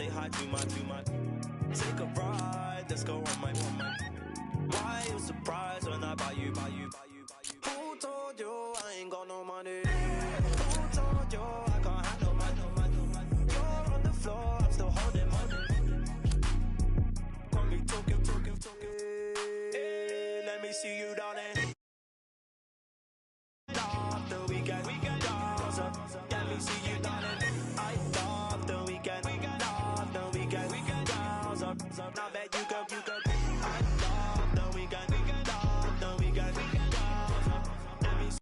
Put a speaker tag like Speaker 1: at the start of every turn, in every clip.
Speaker 1: say hi to my. Take a ride, let's go on my. Why you surprised when I buy you? Who told you I ain't got no money? Who told you I can't have no money? You're on the floor, I'm still holding money. Got me talking. Hey, let me see you, darling. Love the weekend. Let me see you, darling. I love the weekend. Love the weekend. Now that you go. I love the weekend. Love the weekend. Let me see.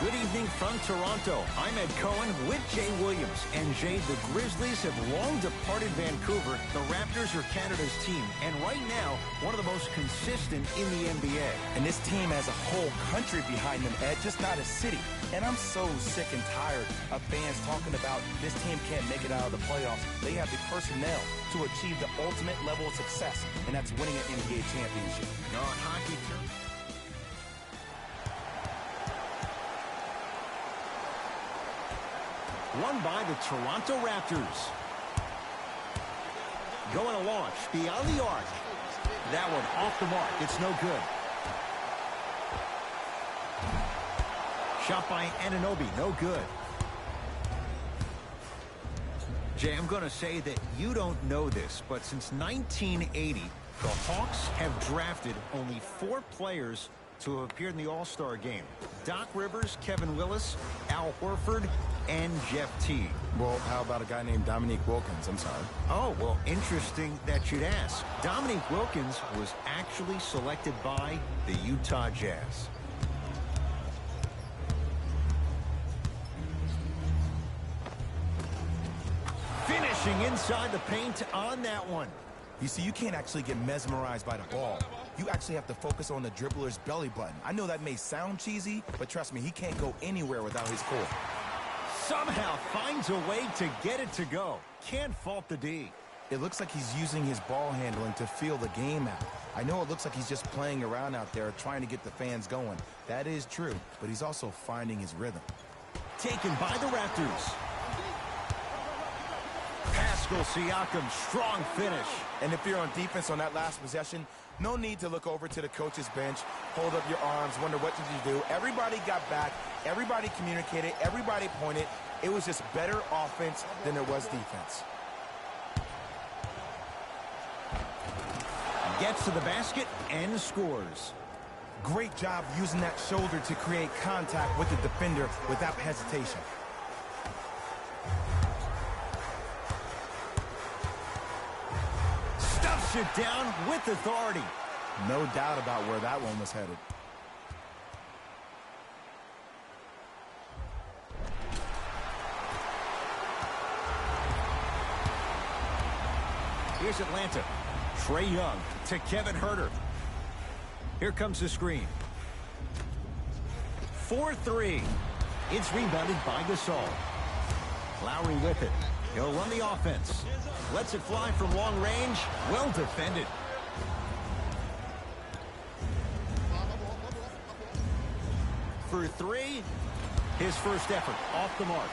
Speaker 2: Good evening from Toronto. I'm Ed Cohen with Jay Williams. And Jay, the Grizzlies have long departed Vancouver. The Raptors are Canada's team. And right now, one of the most consistent in the NBA.
Speaker 3: And this team has a whole country behind them, Ed, just not a city. And I'm so sick and tired of fans talking about this team can't make it out of the playoffs. They have the personnel to achieve the ultimate level of success, and that's winning an NBA championship.
Speaker 2: No, hockey. Won by the Toronto Raptors. Going to launch beyond the arc. That one off the mark. It's no good. Shot by Anunoby. No good. Jay, I'm going to say that you don't know this, but since 1980, the Hawks have drafted only 4 players to have appeared in the All-Star game. Doc Rivers, Kevin Willis, Al Horford, and Jeff Teague.
Speaker 3: Well, how about a guy named Dominique Wilkins? I'm sorry.
Speaker 2: Oh, well, interesting that you'd ask. Dominique Wilkins was actually selected by the Utah Jazz. Finishing inside the paint on that one.
Speaker 3: You see, you can't actually get mesmerized by the ball. You actually have to focus on the dribbler's belly button. I know that may sound cheesy, but trust me, he can't go anywhere without his core.
Speaker 2: Somehow finds a way to get it to go. Can't fault the D.
Speaker 3: It looks like he's using his ball handling to feel the game out. I know it looks like he's just playing around out there trying to get the fans going. That is true, but he's also finding his rhythm.
Speaker 2: Taken by the Raptors. Pascal Siakam, strong finish.
Speaker 3: And if you're on defense on that last possession, no need to look over to the coach's bench, hold up your arms, wonder what did you do. Everybody got back, everybody communicated, everybody pointed. It was just better offense than there was defense.
Speaker 2: Gets to the basket and scores.
Speaker 3: Great job using that shoulder to create contact with the defender without hesitation.
Speaker 2: Stuffs it down with authority.
Speaker 3: No doubt about where that one was headed.
Speaker 2: Here's Atlanta. Trae Young to Kevin Huerter. Here comes the screen. 4-3. It's rebounded by Gasol. Lowry with it. He'll run the offense. Lets it fly from long range. Well defended. For 3. His first effort off the mark.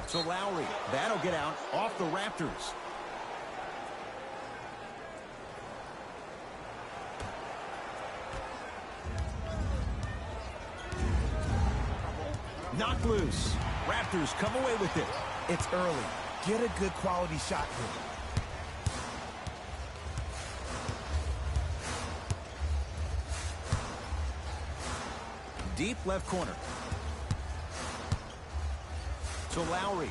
Speaker 2: So Lowry, that'll get out off the Raptors. Knocked loose. Raptors come away with it.
Speaker 3: It's early. Get a good quality shot here.
Speaker 2: Deep left corner. To Lowry.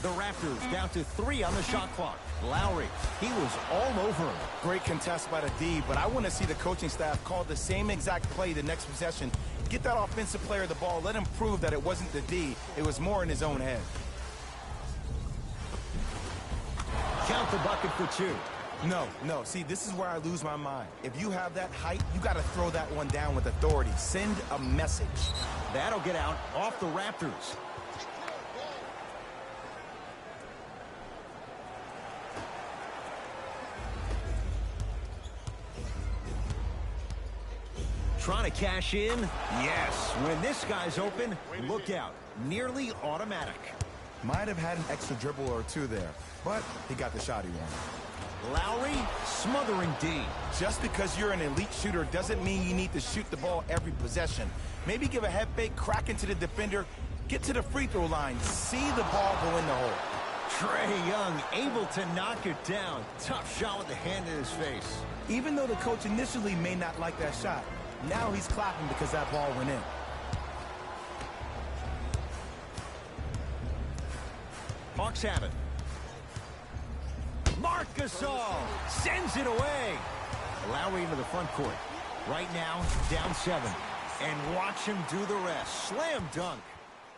Speaker 2: The Raptors down to 3 on the shot clock. Lowry, he was all over him.
Speaker 3: Great contest by the D, but I want to see the coaching staff call the same exact play the next possession. Get that offensive player the ball. Let him prove that it wasn't the D. It was more in his own head.
Speaker 2: Count the bucket for 2.
Speaker 3: No. See, this is where I lose my mind. If you have that height, you got to throw that one down with authority. Send a message.
Speaker 2: That'll get out off the Raptors. Trying to cash in. Yes, when this guy's open, look out. Nearly automatic.
Speaker 3: Might have had an extra dribble or two there, but he got the shot he wanted.
Speaker 2: Lowry smothering D.
Speaker 3: Just because you're an elite shooter doesn't mean you need to shoot the ball every possession. Maybe give a head fake, crack into the defender, get to the free throw line, see the ball go in the hole.
Speaker 2: Trae Young able to knock it down. Tough shot with the hand in his face.
Speaker 3: Even though the coach initially may not like that shot, now he's clapping because that ball went in.
Speaker 2: Hawks have it. Marc Gasol sends it away. Lowry into the front court. Right now, down 7. And watch him do the rest. Slam dunk.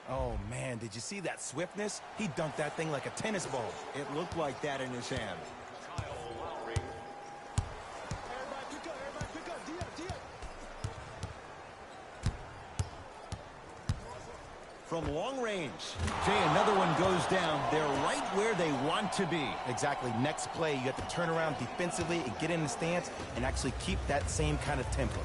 Speaker 3: Oh, man, did you see that swiftness? He dunked that thing like a tennis ball.
Speaker 2: It looked like that in his hand. From long range. Jay, another one goes down. They're right where they want to be.
Speaker 3: Exactly. Next play, you have to turn around defensively and get in the stance and actually keep that same kind of tempo.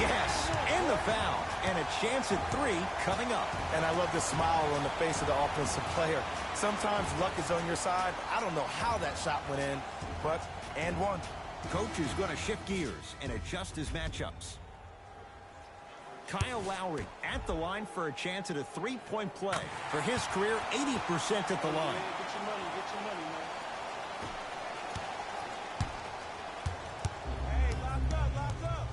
Speaker 2: Yes, and the foul. And a chance at 3 coming up.
Speaker 3: And I love the smile on the face of the offensive player. Sometimes luck is on your side. I don't know how that shot went in, but and one.
Speaker 2: Coach is going to shift gears and adjust his matchups. Kyle Lowry at the line for a chance at a 3-point play. For his career, 80% at the line.
Speaker 4: Get your money, man. Hey, lock up.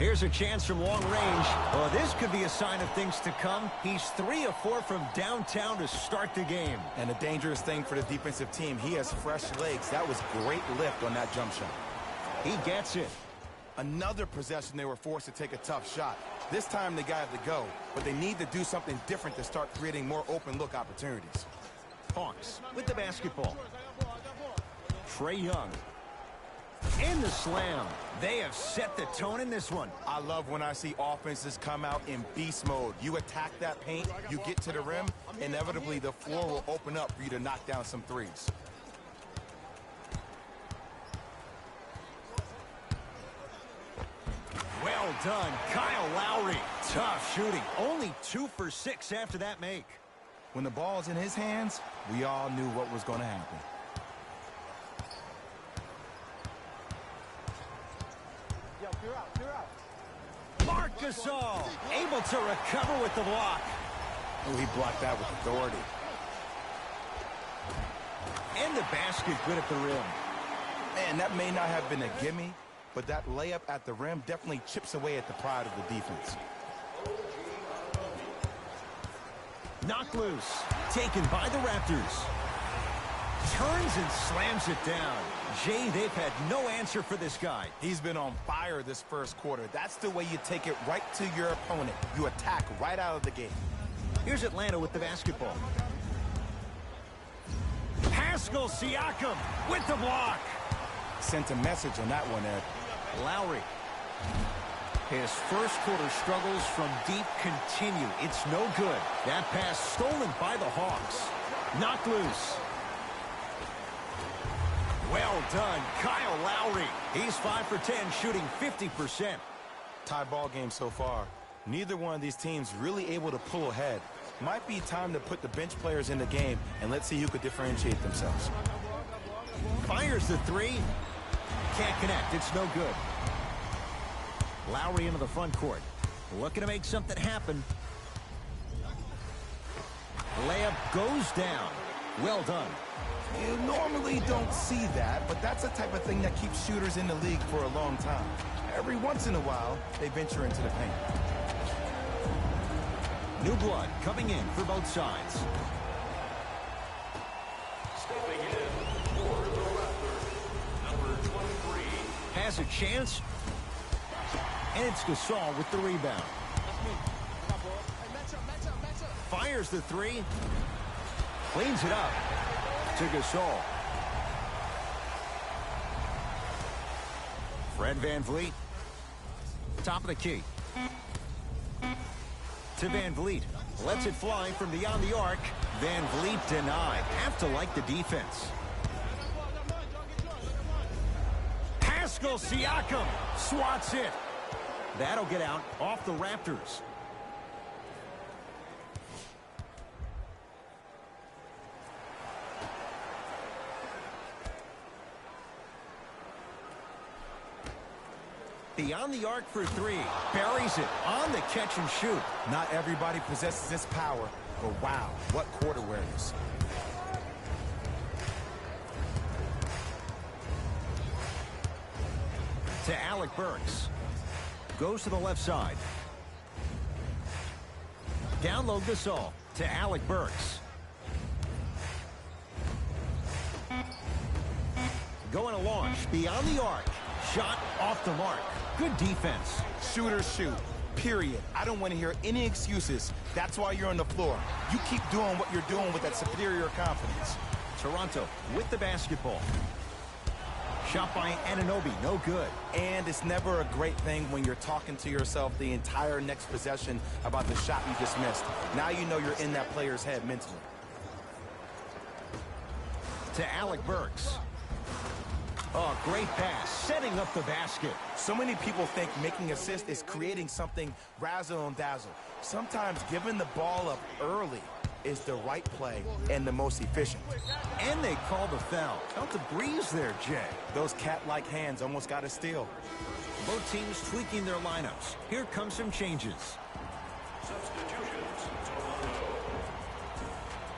Speaker 2: Here's a chance from long range. Oh, this could be a sign of things to come. He's 3 of 4 from downtown to start the game.
Speaker 3: And a dangerous thing for the defensive team, he has fresh legs. That was great lift on that jump shot.
Speaker 2: He gets it.
Speaker 3: Another possession they were forced to take a tough shot. This time they got to go, but they need to do something different to start creating more open look opportunities.
Speaker 2: Hawks with the basketball. Trae Young. In the slam. They have set the tone in this one.
Speaker 3: I love when I see offenses come out in beast mode. You attack that paint, you get to the rim, inevitably the floor will open up for you to knock down some threes.
Speaker 2: Well done, Kyle Lowry. Tough shooting. Only 2 for 6 after that make.
Speaker 3: When the ball's in his hands, we all knew what was going to happen.
Speaker 4: Yo, clear out.
Speaker 2: Marc Gasol able to recover with the block.
Speaker 3: Oh, he blocked that with authority.
Speaker 2: And the basket good at the rim.
Speaker 3: Man, that may not have been a gimme, but that layup at the rim definitely chips away at the pride of the defense.
Speaker 2: Knocked loose. Taken by the Raptors. Turns and slams it down. Jay, they've had no answer for this guy.
Speaker 3: He's been on fire this first quarter. That's the way you take it right to your opponent. You attack right out of the gate.
Speaker 2: Here's Atlanta with the basketball. Pascal Siakam with the block.
Speaker 3: Sent a message on that one, Ed.
Speaker 2: Lowry. His first quarter struggles from deep continue. It's no good. That pass stolen by the Hawks. Knocked loose. Well done, Kyle Lowry. He's 5 for 10, shooting 50%.
Speaker 3: Tie ball game so far. Neither one of these teams really able to pull ahead. Might be time to put the bench players in the game, and let's see who could differentiate themselves.
Speaker 2: Fires the 3. Can't connect. It's no good. Lowry into the front court. Looking to make something happen. Layup goes down. Well done.
Speaker 3: You normally don't see that, but that's the type of thing that keeps shooters in the league for a long time. Every once in a while, they venture into the paint.
Speaker 2: New blood coming in for both sides.
Speaker 5: Stepping in for the Raptors, number 23.
Speaker 2: Has a chance. And it's Gasol with the rebound. Fires the 3. Cleans it up to Gasol. Fred VanVleet. Top of the key. To VanVleet. Lets it fly from beyond the arc. VanVleet denied. Have to like the defense. Pascal Siakam swats it. That'll get out off the Raptors. Beyond the arc for three. Buries it on the catch and shoot.
Speaker 3: Not everybody possesses this power, but wow, what court awareness.
Speaker 2: To Alec Burks. Goes to the left side. Down low Gasol to Alec Burks. Going to launch beyond the arc. Shot off the mark. Good defense.
Speaker 3: Shooters shoot, period. I don't want to hear any excuses. That's why you're on the floor. You keep doing what you're doing with that superior confidence.
Speaker 2: Toronto with the basketball. Shot by Anunoby, no good.
Speaker 3: And it's never a great thing when you're talking to yourself the entire next possession about the shot you just missed. Now you know you're in that player's head mentally.
Speaker 2: To Alec Burks. Oh, great pass, setting up the basket.
Speaker 3: So many people think making assists is creating something razzle and dazzle. Sometimes giving the ball up early is the right play and the most efficient.
Speaker 2: And they call the foul. Felt the breeze there, Jay.
Speaker 3: Those cat-like hands almost got a steal.
Speaker 2: Both teams tweaking their lineups. Here come some changes.
Speaker 5: Substitutions, Toronto.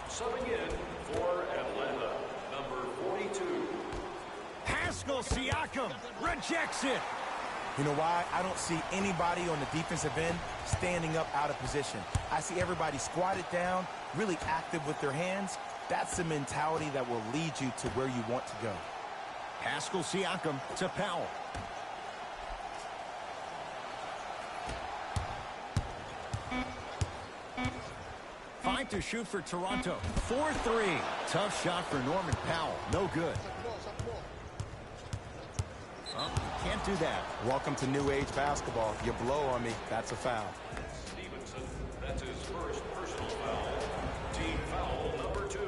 Speaker 5: Subbing in for Atlanta, number 42.
Speaker 2: Pascal Siakam rejects it.
Speaker 3: You know why? I don't see anybody on the defensive end standing up out of position. I see everybody squatted down, really active with their hands. That's the mentality that will lead you to where you want to go.
Speaker 2: Pascal Siakam to Powell. Five to shoot for Toronto. 4-3. Tough shot for Norman Powell. No good. Can't do that.
Speaker 3: Welcome to new age basketball. You blow on me, that's a foul.
Speaker 5: Stevenson, that's his first personal foul. Team foul number 2.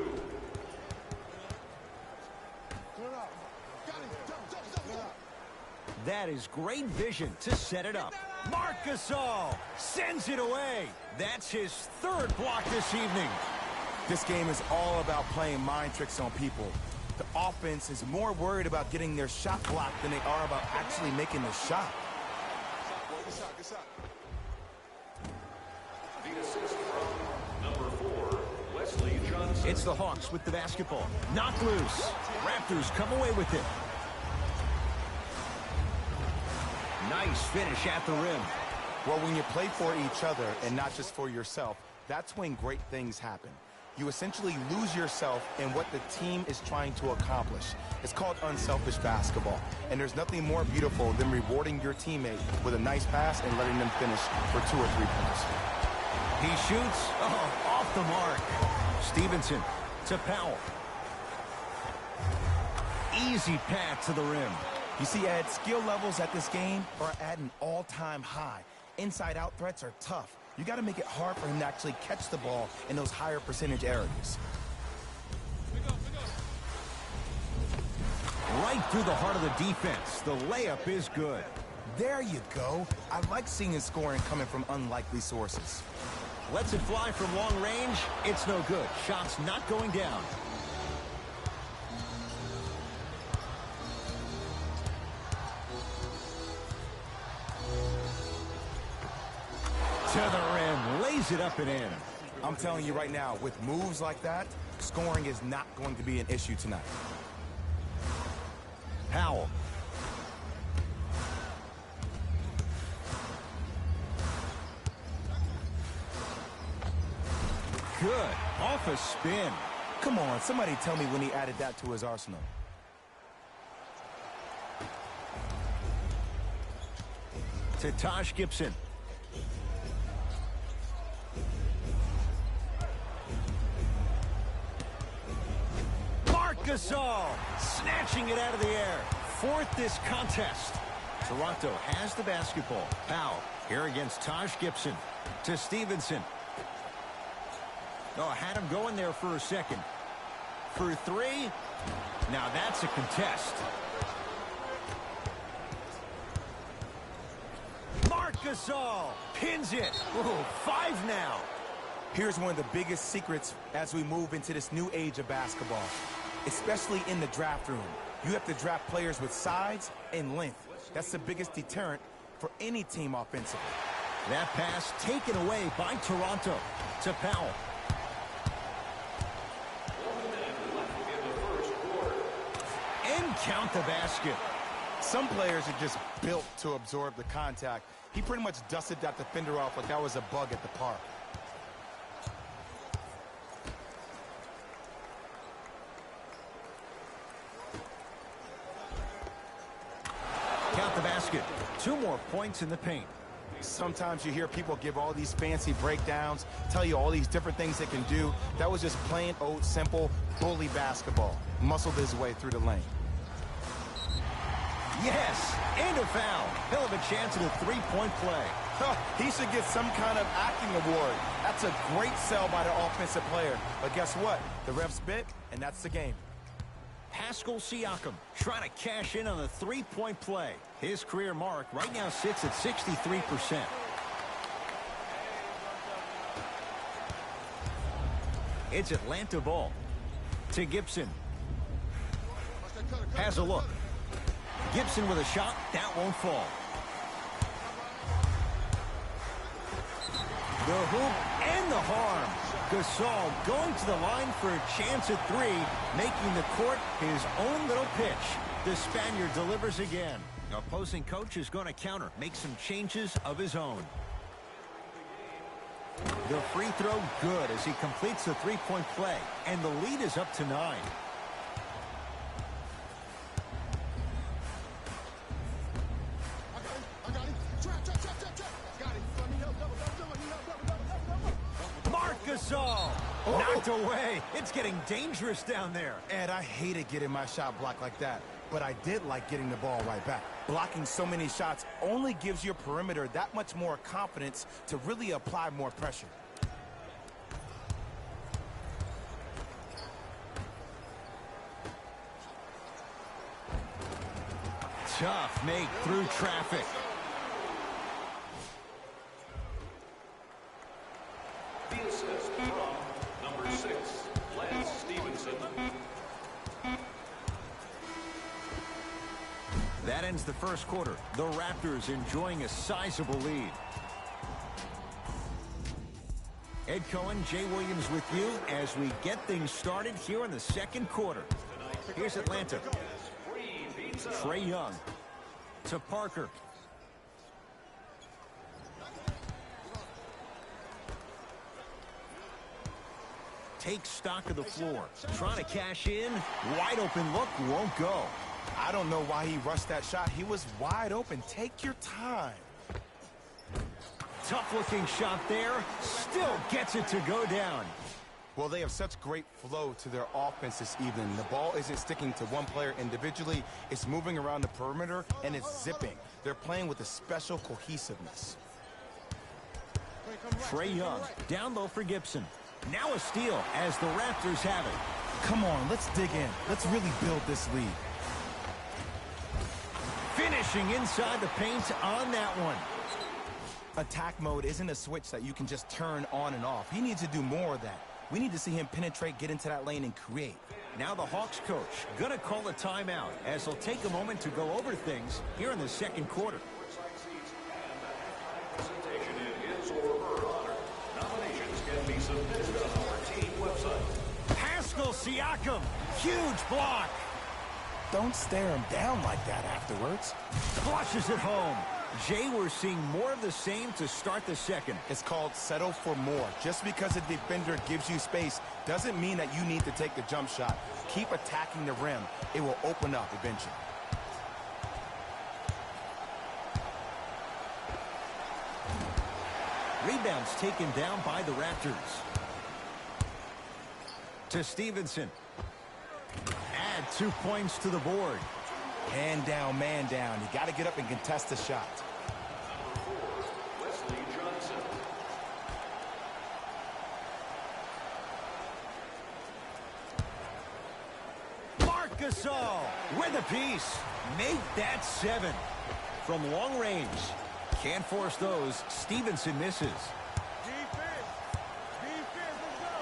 Speaker 2: That is great vision to set it up. Marc Gasol sends it away. That's his third block this evening.
Speaker 3: This game is all about playing mind tricks on people. The offense is more worried about getting their shot blocked than they are about actually making the shot.
Speaker 5: The assist from number 4, Wesley Johnson.
Speaker 2: It's the Hawks with the basketball. Knocked loose. Raptors come away with it. Nice finish at the rim.
Speaker 3: Well, when you play for each other and not just for yourself, that's when great things happen. You essentially lose yourself in what the team is trying to accomplish. It's called unselfish basketball. And there's nothing more beautiful than rewarding your teammate with a nice pass and letting them finish for 2 or 3 points.
Speaker 2: He shoots. Oh, off the mark. Stevenson to Powell. Easy path to the rim.
Speaker 3: You see, Ed, skill levels at this game are at an all-time high. Inside-out threats are tough. You got to make it hard for him to actually catch the ball in those higher percentage areas.
Speaker 2: Right through the heart of the defense. The layup is good.
Speaker 3: There you go. I like seeing scoring coming from unlikely sources.
Speaker 2: Lets it fly from long range. It's no good. Shot's not going down. To the rim, lays it up and in.
Speaker 3: I'm telling you right now, with moves like that, scoring is not going to be an issue tonight.
Speaker 2: Powell. Good. Off a spin.
Speaker 3: Come on, somebody tell me when he added that to his arsenal.
Speaker 2: To Taj Gibson. Marc Gasol snatching it out of the air. Fourth this contest. Toronto has the basketball. Powell here against Taj Gibson. To Stevenson. Oh, had him going there for a second. For 3. Now that's a contest. Gasol pins it. Ooh, 5 now.
Speaker 3: Here's one of the biggest secrets as we move into this new age of basketball, especially in the draft room. You have to draft players with size and length. That's the biggest deterrent for any team offensively.
Speaker 2: That pass taken away by Toronto to Powell.
Speaker 5: 1 minute left in the first quarter.
Speaker 2: And count the basket.
Speaker 3: Some players are just built to absorb the contact. He pretty much dusted that defender off like that was a bug at the park.
Speaker 2: Count the basket. 2 more points in the paint.
Speaker 3: Sometimes you hear people give all these fancy breakdowns, tell you all these different things they can do. That was just plain old simple bully basketball. Muscled his way through the lane.
Speaker 2: Yes, and a foul. He'll have a chance at a 3-point play.
Speaker 3: He should get some kind of acting award. That's a great sell by the offensive player. But guess what? The refs bit, and that's the game.
Speaker 2: Pascal Siakam trying to cash in on the 3-point play. His career mark right now sits at 63%. It's Atlanta ball to Gibson. Has a look. Gibson with a shot. That won't fall. The hoop and the harm. Gasol going to the line for a chance at 3, making the court his own little pitch. The Spaniard delivers again. Opposing coach is going to counter, make some changes of his own. The free throw good as he completes the 3-point play, and the lead is up to 9. Gasol knocked away. It's getting dangerous down there.
Speaker 3: Ed, I hated getting my shot blocked like that, but I did like getting the ball right back. Blocking so many shots only gives your perimeter that much more confidence to really apply more pressure.
Speaker 2: Tough make through traffic.
Speaker 5: The assist from number 6, Lance Stevenson.
Speaker 2: That ends the first quarter. The Raptors enjoying a sizable lead. Ed Cohen, Jay Williams with you as we get things started here in the second quarter. Here's Atlanta. Trae Young to Parker. Take stock of the floor. Trying to cash in. Wide open look. Won't go.
Speaker 3: I don't know why he rushed that shot. He was wide open. Take your time.
Speaker 2: Tough looking shot there. Still gets it to go down.
Speaker 3: Well, they have such great flow to their offense this evening. The ball isn't sticking to one player individually. It's moving around the perimeter, and it's zipping. They're playing with a special cohesiveness.
Speaker 2: Trae Young down low for Gibson. Now a steal as the Raptors have it.
Speaker 3: Come on, let's dig in. Let's really build this lead.
Speaker 2: Finishing inside the paint on that one.
Speaker 3: Attack mode isn't a switch that you can just turn on and off. He needs to do more of that. We need to see him penetrate, get into that lane, and create.
Speaker 2: Now the Hawks coach gonna call a timeout as he'll take a moment to go over things here in the second quarter.
Speaker 5: Presentation in his or her honor. Nominations can be submitted on our team website.
Speaker 2: Pascal Siakam, huge block.
Speaker 3: Don't stare him down like that afterwards.
Speaker 2: Flushes it home. Jay, we're seeing more of the same to start the second.
Speaker 3: It's called settle for more. Just because a defender gives you space doesn't mean that you need to take the jump shot. Keep attacking the rim. It will open up eventually.
Speaker 2: Rebounds taken down by the Raptors. To Stevenson. Add 2 points to the board.
Speaker 3: Hand down, man down. You got to get up and contest the shot.
Speaker 2: Marc Gasol with a piece. Make that 7. From long range. Can't force those. Stevenson misses.
Speaker 4: Defense, let's go.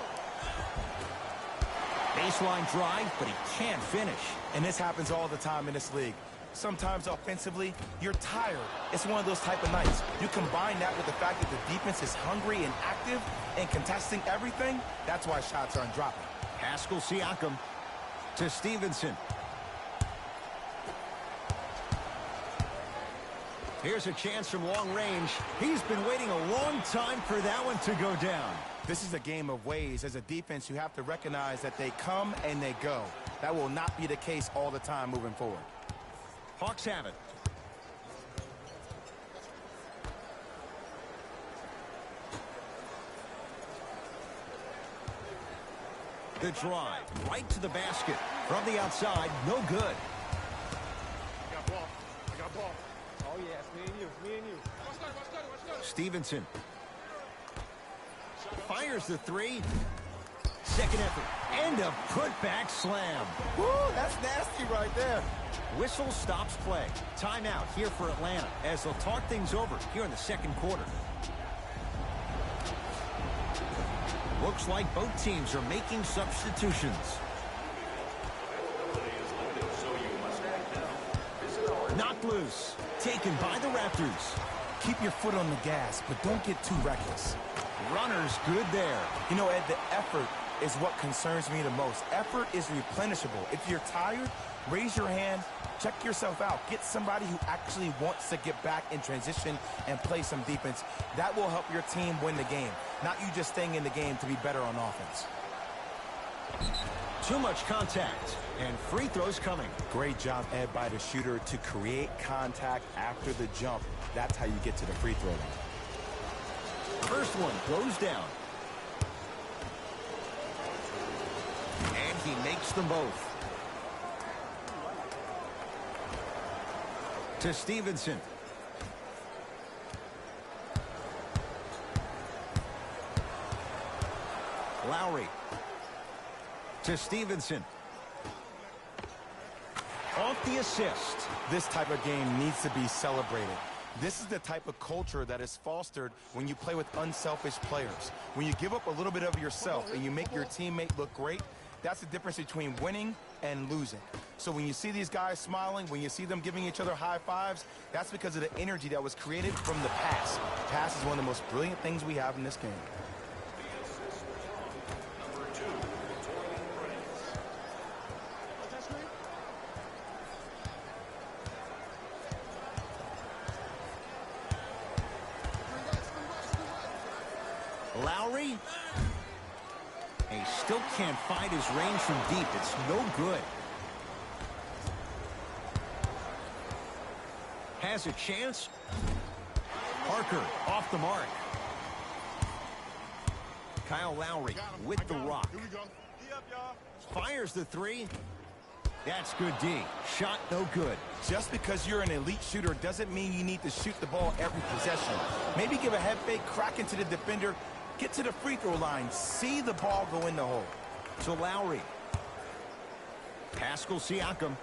Speaker 2: Baseline drive, but he can't finish.
Speaker 3: And this happens all the time in this league. Sometimes offensively, you're tired. It's one of those type of nights. You combine that with the fact that the defense is hungry and active and contesting everything, that's why shots aren't dropping.
Speaker 2: Pascal Siakam to Stevenson. Here's a chance from long range. He's been waiting a long time for that one to go down.
Speaker 3: This is a game of ways. As a defense, you have to recognize that they come and they go. That will not be the case all the time moving forward.
Speaker 2: Hawks have it. The drive right to the basket. From the outside, no good.
Speaker 4: I got ball. Oh, yeah, it's me and you.
Speaker 2: Stevenson fires the three. Second effort. And a putback slam.
Speaker 3: Woo, that's nasty right there.
Speaker 2: Whistle stops play. Timeout here for Atlanta as they'll talk things over here in the second quarter. Looks like both teams are making substitutions. Knocked loose. Taken by the Raptors.
Speaker 3: Keep your foot on the gas, but don't get too reckless.
Speaker 2: Runner's good there.
Speaker 3: You know, Ed, the effort is what concerns me the most. Effort is replenishable. If you're tired, raise your hand, check yourself out. Get somebody who actually wants to get back in transition and play some defense. That will help your team win the game, not you just staying in the game to be better on offense.
Speaker 2: Too much contact, and free throws coming.
Speaker 3: Great job, Ed, by the shooter to create contact after the jump. That's how you get to the free throw line.
Speaker 2: First one goes down. And he makes them both. To Stevenson. Lowry. To Stevenson. Off the assist.
Speaker 3: This type of game needs to be celebrated. This is the type of culture that is fostered when you play with unselfish players. When you give up a little bit of yourself and you make your teammate look great, that's the difference between winning and losing. So when you see these guys smiling, when you see them giving each other high fives, that's because of the energy that was created from the pass. Pass is one of the most brilliant things we have in this game.
Speaker 2: Lowry. He still can't find his range from deep. It's no good. Has a chance. Parker off the mark. Kyle Lowry with the rock.
Speaker 4: Here we go. D up, y'all.
Speaker 2: Fires the three. That's good D. Shot no good.
Speaker 3: Just because you're an elite shooter doesn't mean you need to shoot the ball every possession. Maybe give a head fake, crack into the defender, get to the free throw line, see the ball go in the hole.
Speaker 2: To Lowry. Pascal Siakam.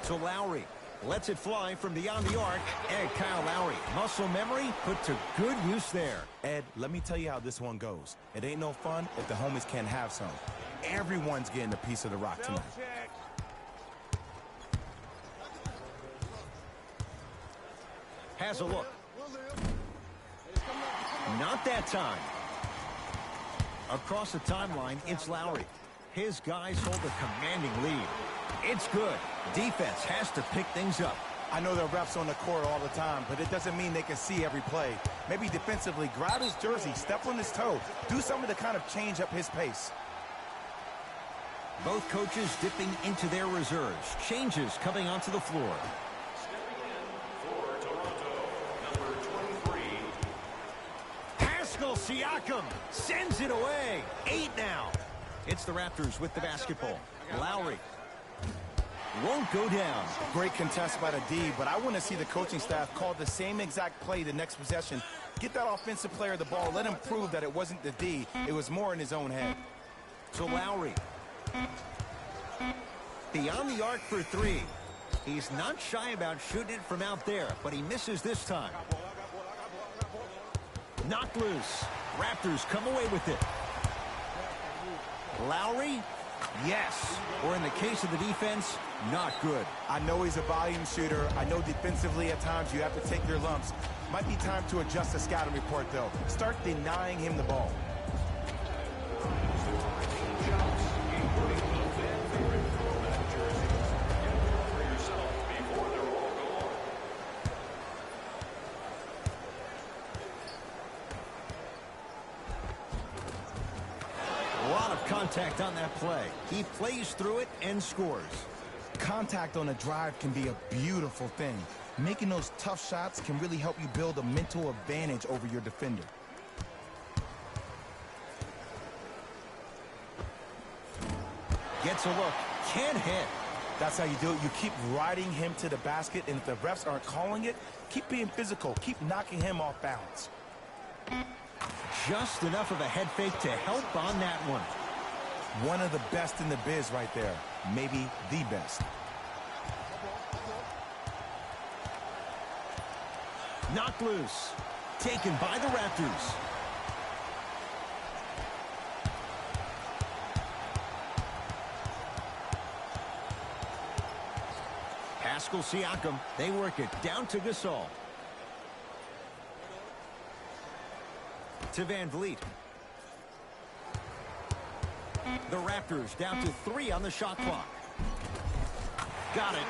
Speaker 2: To Lowry. Lets it fly from beyond the arc. And Kyle Lowry. Muscle memory put to good use there.
Speaker 3: Ed, let me tell you how this one goes. It ain't no fun if the homies can't have some. Everyone's getting a piece of the rock tonight.
Speaker 4: Check.
Speaker 2: Has a look. Not that time. Across the timeline, it's Lowry. His guys hold a commanding lead. It's good. Defense has to pick things up.
Speaker 3: I know there are refs on the court all the time, but it doesn't mean they can see every play. Maybe defensively, grab his jersey, step on his toe, do something to kind of change up his pace.
Speaker 2: Both coaches dipping into their reserves. Changes coming onto the floor.
Speaker 5: Stepping in for Toronto, number 23.
Speaker 2: Pascal Siakam sends it away. 8 now. It's the Raptors with the basketball. Lowry won't go down.
Speaker 3: Great contest by the D, but I want to see the coaching staff call the same exact play the next possession. Get that offensive player the ball. Let him prove that it wasn't the D. It was more in his own head.
Speaker 2: To Lowry. Beyond the arc for 3. He's not shy about shooting it from out there, but he misses this time. Knocked loose. Raptors come away with it. Lowry? Yes. Or in the case of the defense, not good.
Speaker 3: I know he's a volume shooter. I know defensively at times you have to take your lumps. Might be time to adjust the scouting report, though. Start denying him the ball.
Speaker 2: Contact on that play. He plays through it and scores.
Speaker 3: Contact on a drive can be a beautiful thing. Making those tough shots can really help you build a mental advantage over your defender.
Speaker 2: Gets a look. Can't hit.
Speaker 3: That's how you do it. You keep riding him to the basket, and if the refs aren't calling it, keep being physical. Keep knocking him off balance.
Speaker 2: Just enough of a head fake to help on that one.
Speaker 3: One of the best in the biz right there. Maybe the best.
Speaker 2: Knocked loose. Taken by the Raptors. Pascal Siakam. They work it down to Gasol. To Van Vliet. The Raptors down to 3 on the shot clock. Got it.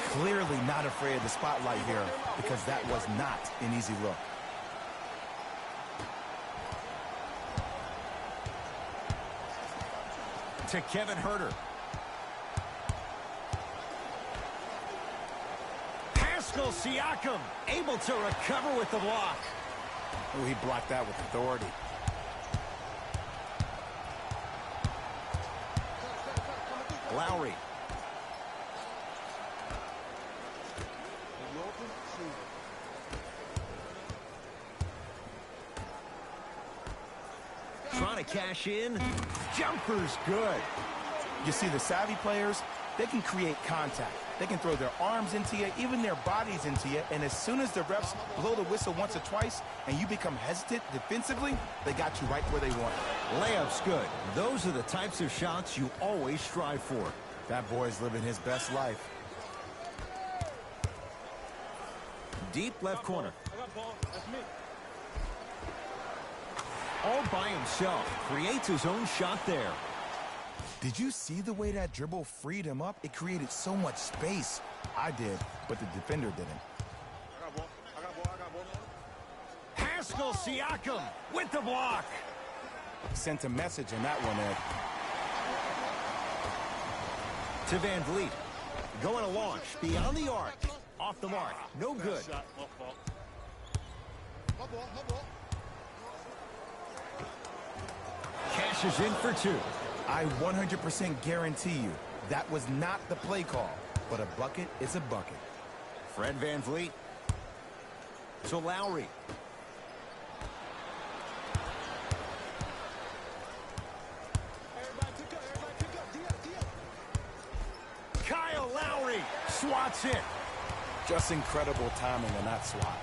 Speaker 3: Clearly not afraid of the spotlight here because that was not an easy look.
Speaker 2: To Kevin Huerter. Pascal Siakam able to recover with the block.
Speaker 3: Oh, he blocked that with authority.
Speaker 2: Lowry. Trying to cash in. Jumper's good.
Speaker 3: You see, the savvy players, they can create contact. They can throw their arms into you, even their bodies into you, and as soon as the refs blow the whistle once or twice and you become hesitant defensively, they got you right where they want it.
Speaker 2: Layup's good. Those are the types of shots you always strive for.
Speaker 3: That boy's living his best life.
Speaker 2: Deep left corner. All by himself. Creates his own shot there.
Speaker 3: Did you see the way that dribble freed him up? It created so much space. I did, but the defender didn't.
Speaker 2: Pascal Siakam with the block.
Speaker 3: Sent a message in that one, Ed.
Speaker 2: To Van Vliet. Going to launch beyond the arc. Off the mark. No good. Cashes in for 2.
Speaker 3: I 100% guarantee you that was not the play call, but a bucket is a bucket.
Speaker 2: Fred Van Vliet. To Lowry. Kyle Lowry swats it.
Speaker 3: Just incredible timing on that swat.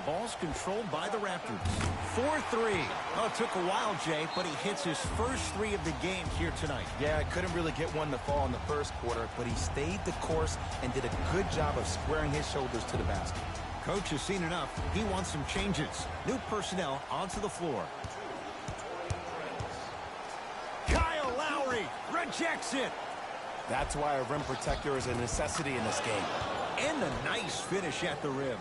Speaker 2: Ball's controlled by the Raptors. 4-3. Oh, it took a while, Jay, but he hits his first 3 of the game here tonight.
Speaker 3: Yeah, couldn't really get one to fall in the first quarter, but he stayed the course and did a good job of squaring his shoulders to the basket.
Speaker 2: Coach has seen enough. He wants some changes. New personnel onto the floor. Kyle Lowry rejects it.
Speaker 3: That's why a rim protector is a necessity in this game.
Speaker 2: And a nice finish at the rim.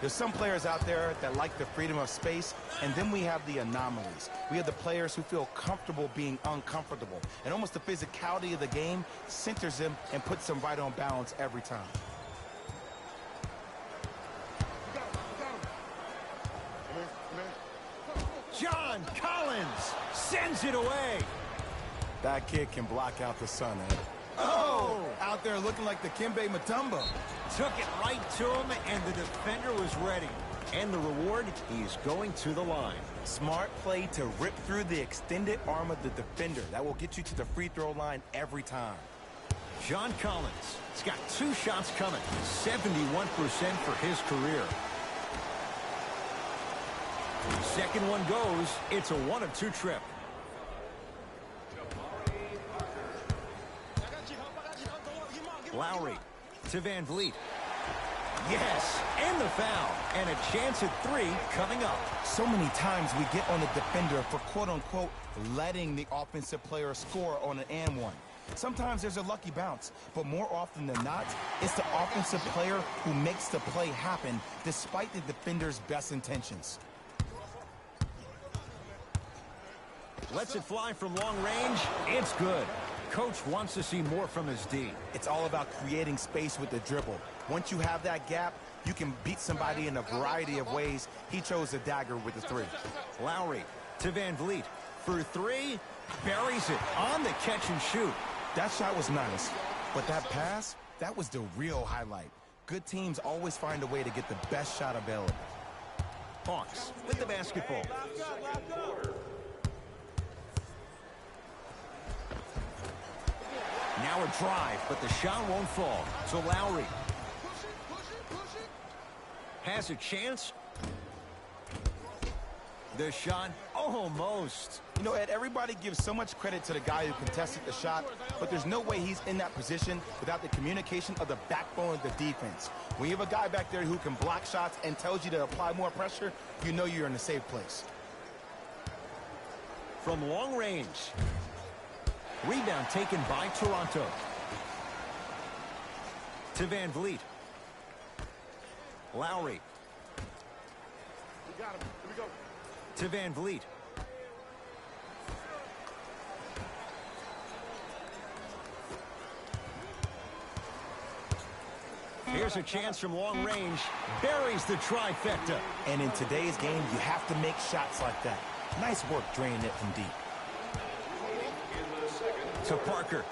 Speaker 3: There's some players out there that like the freedom of space, and then we have the anomalies. We have the players who feel comfortable being uncomfortable, and almost the physicality of the game centers them and puts them right on balance every time.
Speaker 2: John Collins sends it away.
Speaker 3: That kid can block out the sun, Ed.
Speaker 2: Oh!
Speaker 3: Out there looking like the Kimbe Mutombo.
Speaker 2: Took it right to him, and the defender was ready. And the reward, he's going to the line.
Speaker 3: Smart play to rip through the extended arm of the defender. That will get you to the free throw line every time.
Speaker 2: John Collins. He's got 2 shots coming. 71% for his career. Second one goes. It's a 1-of-2 trip. Lowry to Van Vliet. Yes, and the foul. And a chance at 3 coming up.
Speaker 3: So many times we get on the defender for quote-unquote letting the offensive player score on an and one. Sometimes there's a lucky bounce, but more often than not, it's the offensive player who makes the play happen despite the defender's best intentions.
Speaker 2: Lets it fly from long range. It's good. Coach wants to see more from his D.
Speaker 3: It's all about creating space with the dribble. Once you have that gap, you can beat somebody in a variety of ways. He chose the dagger with the 3.
Speaker 2: Lowry to Van Vliet for 3. Buries it on the catch and shoot.
Speaker 3: That shot was nice, but that pass, that was the real highlight. Good teams always find a way to get the best shot available.
Speaker 2: Hawks with the basketball. Now a drive, but the shot won't fall. So Lowry has a chance. The shot almost.
Speaker 3: You know, Ed, everybody gives so much credit to the guy who contested the shot, but there's no way he's in that position without the communication of the backbone of the defense. When you have a guy back there who can block shots and tells you to apply more pressure, you know you're in a safe place.
Speaker 2: From long range. Rebound taken by Toronto. To Van Vliet. Lowry.
Speaker 4: We got him. Here we go.
Speaker 2: To Van Vliet. Here's a chance from long range. Buries the trifecta.
Speaker 3: And in today's game, you have to make shots like that. Nice work draining it from deep.
Speaker 2: To Parker.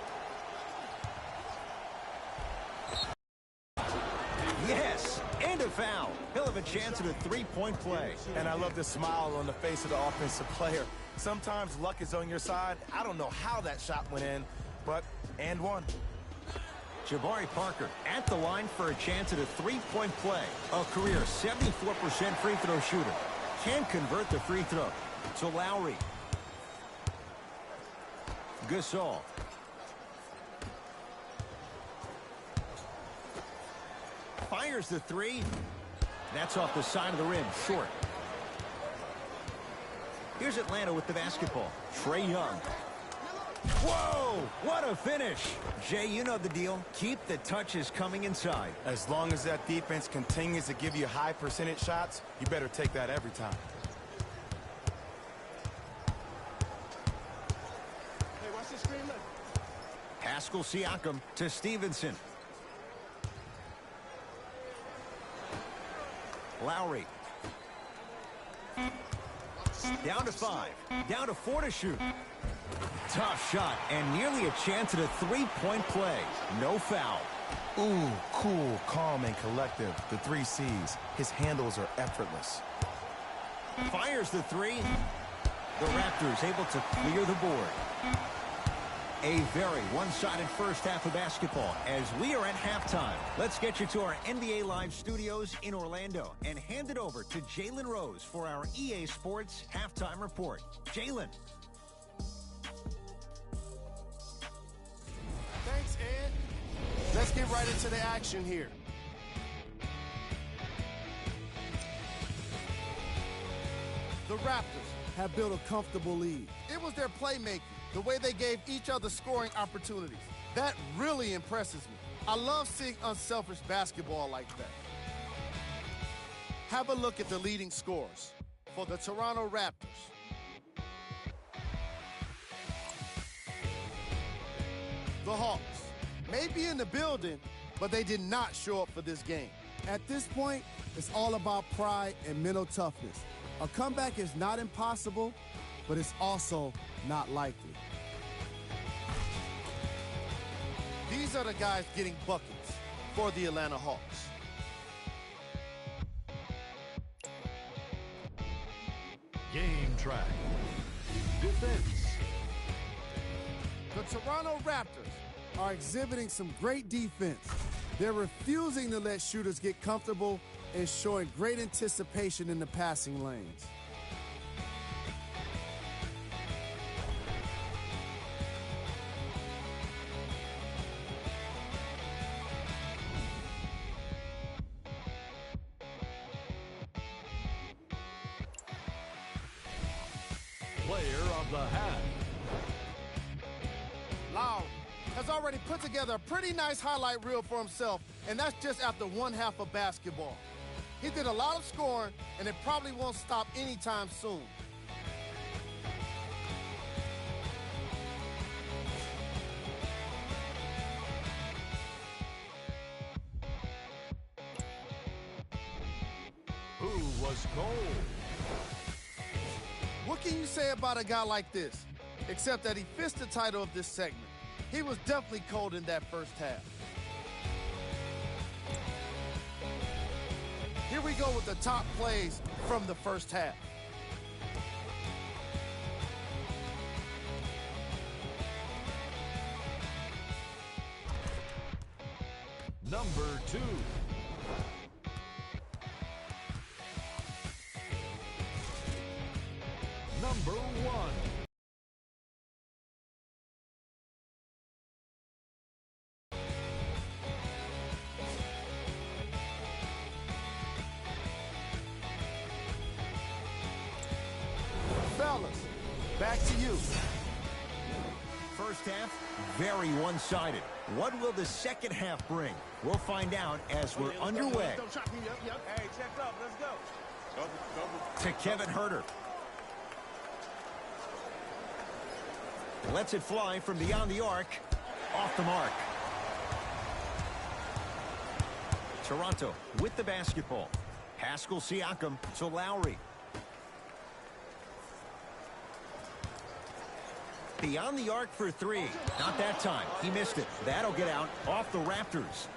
Speaker 2: Yes, and a foul. He'll have a chance at a 3-point play.
Speaker 3: And I love the smile on the face of the offensive player. Sometimes luck is on your side. I don't know how that shot went in, but and one.
Speaker 2: Jabari Parker at the line for a chance at a 3-point play. A career 74% free throw shooter. Can't convert the free throw. So Lowry. Gasol. Fires the 3. That's off the side of the rim, short. Here's Atlanta with the basketball. Trae Young. Whoa, what a finish. Jay, you know the deal. Keep the touches coming inside.
Speaker 3: As long as that defense continues to give you high percentage shots, you better take that every time.
Speaker 4: Hey, watch the screen.
Speaker 2: Pascal Siakam to Stevenson. Lowry. Down to 5. Down to 4 to shoot. Tough shot and nearly a chance at a 3-point play. No foul.
Speaker 3: Ooh, cool, calm, and collective. The 3 C's. His handles are effortless.
Speaker 2: Fires the 3. The Raptors able to clear the board. A very one-sided first half of basketball as we are at halftime. Let's get you to our NBA Live studios in Orlando and hand it over to Jalen Rose for our EA Sports halftime report. Jalen.
Speaker 4: Thanks, Ed. Let's get right into the action here. The Raptors have built a comfortable lead. It was their playmaking, the way they gave each other scoring opportunities. That really impresses me. I love seeing unselfish basketball like that. Have a look at the leading scorers for the Toronto Raptors. The Hawks may be in the building, but they did not show up for this game. At this point, it's all about pride and mental toughness. A comeback is not impossible, but it's also not likely. These are the guys getting buckets for the Atlanta Hawks.
Speaker 5: Game track. Defense.
Speaker 4: The Toronto Raptors are exhibiting some great defense. They're refusing to let shooters get comfortable and showing great anticipation in the passing lanes.
Speaker 5: Player of the half.
Speaker 4: Lowry has already put together a pretty nice highlight reel for himself, and that's just after one half of basketball. He did a lot of scoring, and it probably won't stop anytime soon.
Speaker 5: Who was cold?
Speaker 4: What can you say about a guy like this? Except that he fits the title of this segment. He was definitely cold in that first half. Here we go with the top plays from the first half.
Speaker 5: Number 2. Number 1.
Speaker 4: Fellas, back to you.
Speaker 2: First half, very one-sided. What will the second half bring? We'll find out as we're underway.
Speaker 3: Hey, check up. Let's go.
Speaker 2: To Kevin Herter. Lets it fly from beyond the arc. Off the mark. Toronto with the basketball. Pascal Siakam to Lowry. Beyond the arc for three. Not that time. He missed it. That'll get out off the Raptors.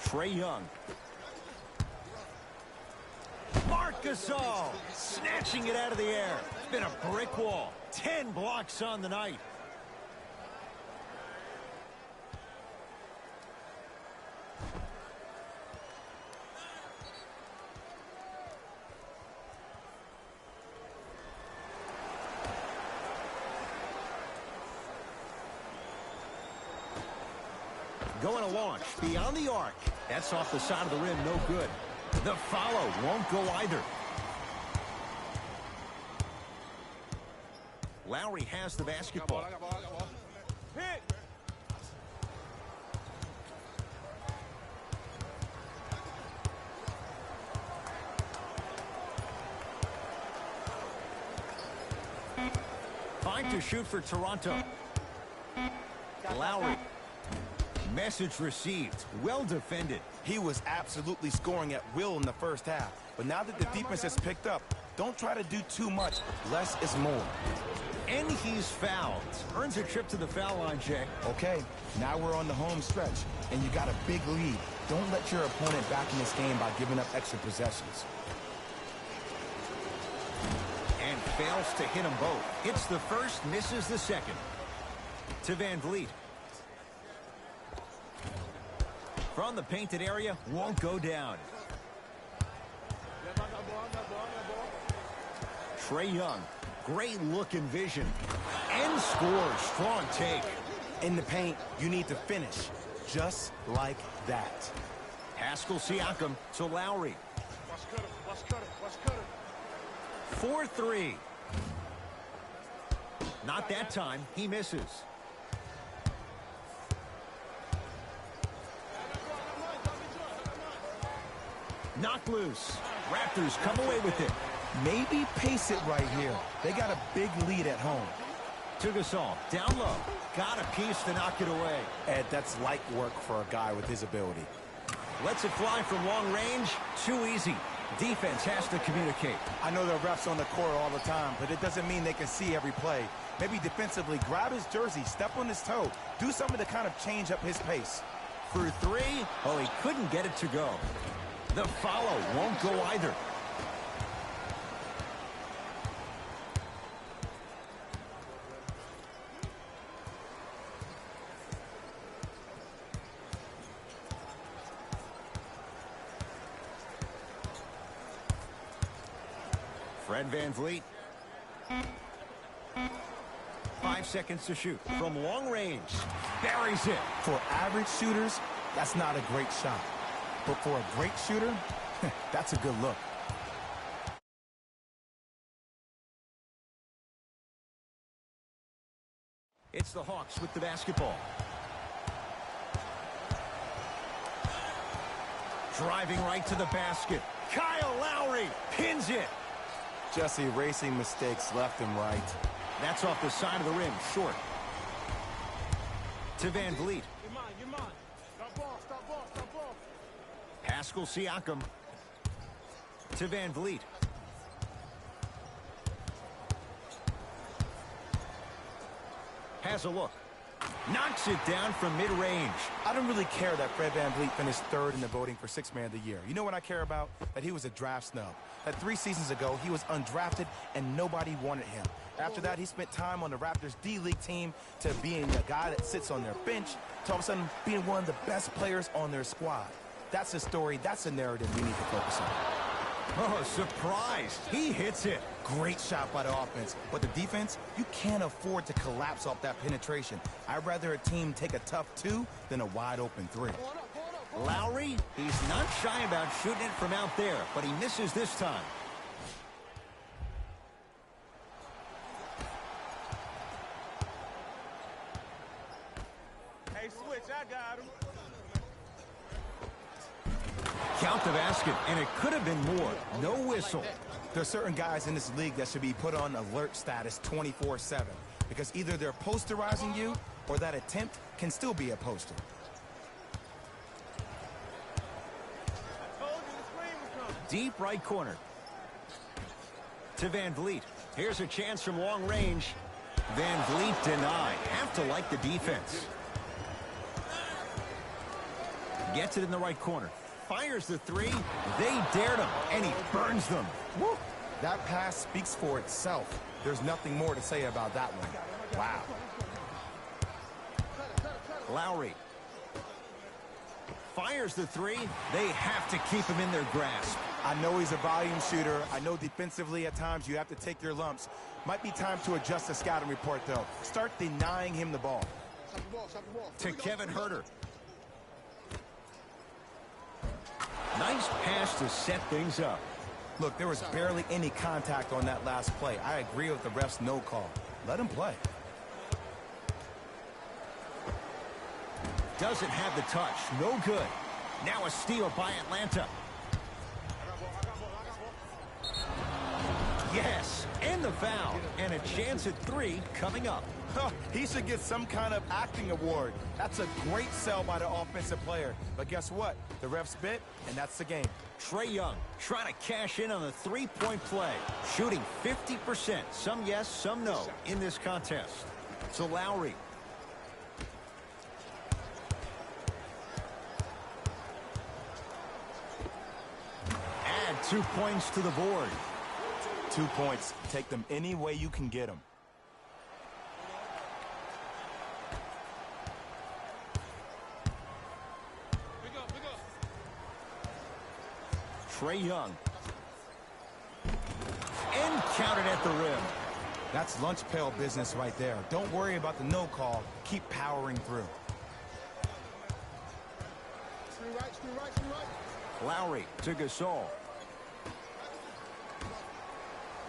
Speaker 2: Trae Young. Marc Gasol snatching it out of the air. It's been a brick wall. 10 blocks on the night. Going to launch beyond the arc. That's off the side of the rim, no good. The follow won't go either. Lowry has the basketball.
Speaker 3: Hit.
Speaker 2: Five to shoot for Toronto. Lowry. Message received. Well defended.
Speaker 3: He was absolutely scoring at will in the first half. But now that the defense has picked up, don't try to do too much. Less is more.
Speaker 2: And he's fouled. Earns a trip to the foul line, Jay.
Speaker 3: Okay, now we're on the home stretch, and you got a big lead. Don't let your opponent back in this game by giving up extra possessions.
Speaker 2: And fails to hit them both. Hits the first, misses the second. To Van Vliet. From the painted area, won't go down. Trae Young, great look and vision. And scores, strong take.
Speaker 3: In the paint, you need to finish, just like that.
Speaker 2: Pascal Siakam to Lowry. 4-3. Not that time, he misses. Knocked loose. Raptors come away with it.
Speaker 3: Maybe pace it right here. They got a big lead at home.
Speaker 2: To Gasol, down low. Got a piece to knock it away.
Speaker 3: Ed, that's light work for a guy with his ability.
Speaker 2: Lets it fly from long range. Too easy. Defense has to communicate.
Speaker 3: I know there are refs on the court all the time, but it doesn't mean they can see every play. Maybe defensively, grab his jersey, step on his toe, do something to kind of change up his pace.
Speaker 2: For three, oh, he couldn't get it to go. The follow won't go either. Fred VanVleet. 5 seconds to shoot from long range. Buries it.
Speaker 3: For average shooters, that's not a great shot. But for a great shooter, that's a good look.
Speaker 2: It's the Hawks with the basketball. Driving right to the basket. Kyle Lowry pins it.
Speaker 3: Just erasing mistakes left and right.
Speaker 2: That's off the side of the rim, short. To VanVleet. Pascal Siakam. To VanVleet. Has a look. Knocks it down from mid-range.
Speaker 3: I don't really care that Fred VanVleet finished third in the voting for Sixth Man of the Year. You know what I care about? That he was a draft snub. That 3 seasons ago, he was undrafted and nobody wanted him. After that, he spent time on the Raptors D-League team to being a guy that sits on their bench to all of a sudden being one of the best players on their squad. That's a story, that's a narrative we need to focus on.
Speaker 2: Oh, surprise. He hits it.
Speaker 3: Great shot by the offense. But the defense, you can't afford to collapse off that penetration. I'd rather a team take a tough 2 than a wide-open 3.
Speaker 2: Lowry, he's not shy about shooting it from out there, but he misses this time.
Speaker 6: Hey, switch, I got him.
Speaker 2: Count the basket, and it could have been more. No whistle.
Speaker 3: There are certain guys in this league that should be put on alert status 24/7 because either they're posterizing you or that attempt can still be a poster.
Speaker 2: Deep right corner. To VanVleet. Here's a chance from long range. VanVleet denied. Have to like the defense. Gets it in the right corner. Fires the 3. They dared him, and he burns them.
Speaker 3: Woo. That pass speaks for itself. There's nothing more to say about that one. Wow.
Speaker 2: Lowry. Fires the 3. They have to keep him in their grasp.
Speaker 3: I know he's a volume shooter. I know defensively at times you have to take your lumps. Might be time to adjust the scouting report, though. Start denying him the ball.
Speaker 2: To Kevin Huerter. Nice pass to set things up.
Speaker 3: Look, there was barely any contact on that last play. I agree with the ref's no call. Let him play.
Speaker 2: Doesn't have the touch. No good. Now a steal by Atlanta. Yes, and the foul. And a chance at 3 coming up.
Speaker 3: He should get some kind of acting award. That's a great sell by the offensive player. But guess what? The ref's bit, and that's the game.
Speaker 2: Trae Young trying to cash in on the 3-point play. Shooting 50%. Some yes, some no in this contest. So Lowry. Add 2 points to the board.
Speaker 3: 2 points. Take them any way you can get them.
Speaker 2: Trae Young. And counted at the rim.
Speaker 3: That's lunch pail business right there. Don't worry about the no call. Keep powering through.
Speaker 2: Lowry to Gasol.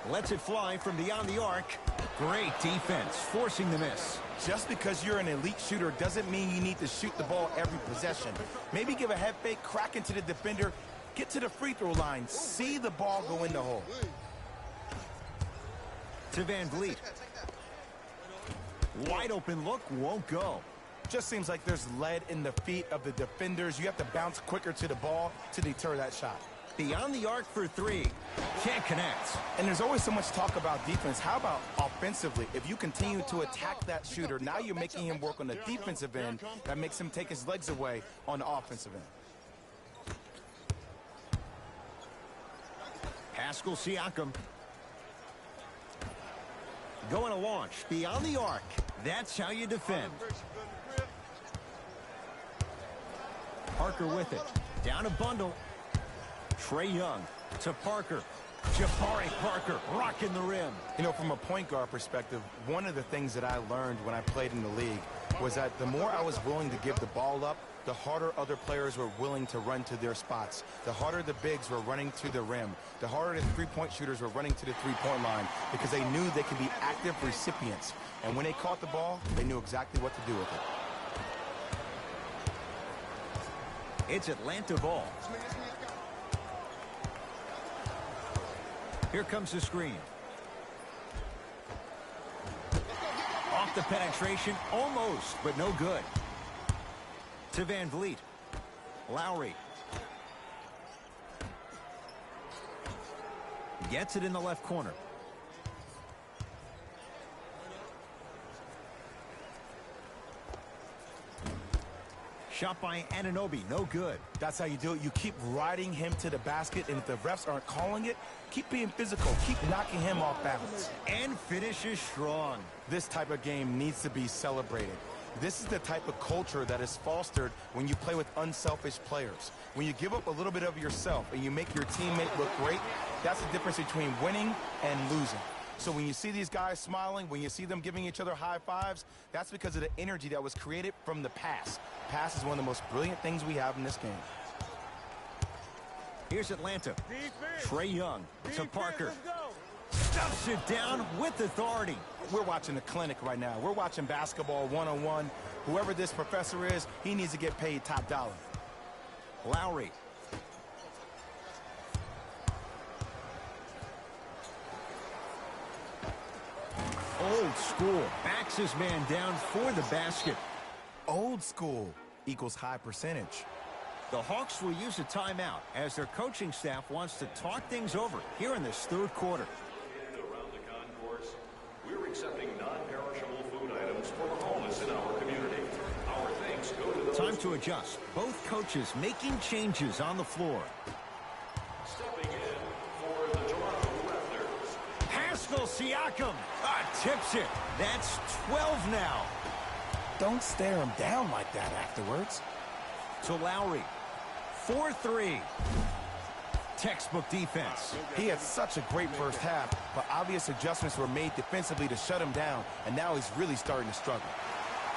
Speaker 2: Lets it fly from beyond the arc. Great defense, forcing the miss.
Speaker 3: Just because you're an elite shooter doesn't mean you need to shoot the ball every possession. Maybe give a head fake, crack into the defender, get to the free throw line, see the ball go in the hole.
Speaker 2: To VanVleet. Wide open look, won't go.
Speaker 3: Just seems like there's lead in the feet of the defenders. You have to bounce quicker to the ball to deter that shot.
Speaker 2: Beyond the arc for 3. Can't connect.
Speaker 3: And there's always so much talk about defense. How about offensively? If you continue to attack that shooter, now you're making him work on the defensive end. That makes him take his legs away on the offensive end.
Speaker 2: Pascal Siakam. Going to launch beyond the arc. That's how you defend. Parker with it. Down a bundle. Trae Young to Parker. Jabari Parker rocking the rim.
Speaker 3: You know, from a point guard perspective, one of the things that I learned when I played in the league was that the more I was willing to give the ball up, the harder other players were willing to run to their spots. The harder the bigs were running to the rim. The harder the three-point shooters were running to the three-point line because they knew they could be active recipients. And when they caught the ball, they knew exactly what to do with it.
Speaker 2: It's Atlanta ball. Here comes the screen. Off the penetration, almost, but no good. To Van Vliet. Lowry. Gets it in the left corner. Shot by Anunoby, no good.
Speaker 3: That's how you do it. You keep riding him to the basket, and if the refs aren't calling it, keep being physical. Keep knocking him off balance.
Speaker 2: And finishes strong.
Speaker 3: This type of game needs to be celebrated. This is the type of culture that is fostered when you play with unselfish players. When you give up a little bit of yourself and you make your teammate look great, that's the difference between winning and losing. So when you see these guys smiling, when you see them giving each other high fives, that's because of the energy that was created from the pass. Pass is one of the most brilliant things we have in this game.
Speaker 2: Here's Atlanta. Trae Young to Parker. Stuffs it down with authority.
Speaker 3: We're watching a clinic right now. We're watching basketball one-on-one. Whoever this professor is, he needs to get paid top dollar.
Speaker 2: Lowry. Old school. Backs his man down for the basket.
Speaker 3: Old school equals high percentage.
Speaker 2: The Hawks will use a timeout as their coaching staff wants to talk things over here in this third quarter.
Speaker 5: Around the concourse, we're accepting non-perishable food items for the homeless in our community. Our thanks go to those...
Speaker 2: Time to adjust. Both coaches making changes on the floor.
Speaker 5: Stepping in for the Toronto Raptors.
Speaker 2: Pascal Siakam tips it. That's 12 now.
Speaker 3: Don't stare him down like that afterwards.
Speaker 2: To Lowry. 4-3. Textbook defense.
Speaker 3: He had such a great first half, but obvious adjustments were made defensively to shut him down, and now he's really starting to struggle.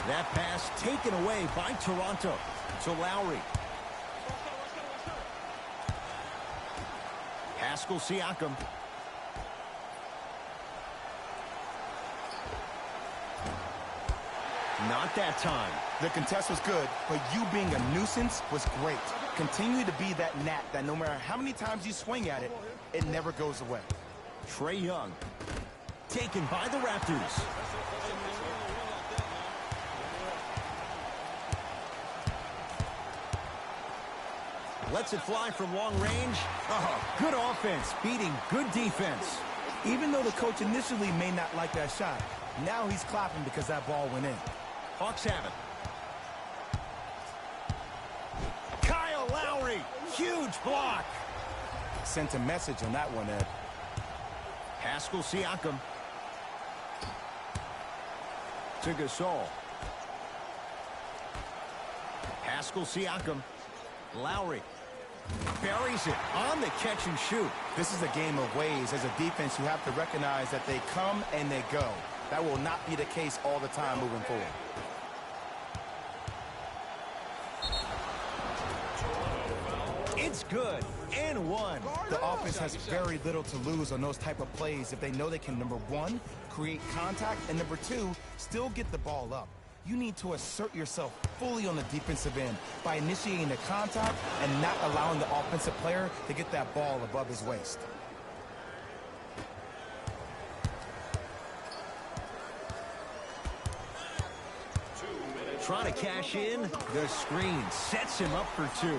Speaker 2: That pass taken away by Toronto. To Lowry. Pascal Siakam. Not that time.
Speaker 3: The contest was good, but you being a nuisance was great. Continue to be that gnat that no matter how many times you swing at it, it never goes away.
Speaker 2: Trae Young. Taken by the Raptors. Lets it fly from long range. Oh, good offense, beating good defense.
Speaker 3: Even though the coach initially may not like that shot, now he's clapping because that ball went in.
Speaker 2: Hawks have it. Kyle Lowry, huge block.
Speaker 3: Sent a message on that one, Ed.
Speaker 2: Pascal Siakam. To Gasol. Pascal Siakam. Lowry. Buries it on the catch and shoot.
Speaker 3: This is a game of ways. As a defense, you have to recognize that they come and they go. That will not be the case all the time moving forward.
Speaker 2: It's good. And one.
Speaker 3: The offense has very little to lose on those type of plays if they know they can, number one, create contact, and number two, still get the ball up. You need to assert yourself fully on the defensive end by initiating the contact and not allowing the offensive player to get that ball above his waist.
Speaker 2: Trying to cash in. The screen sets him up for two.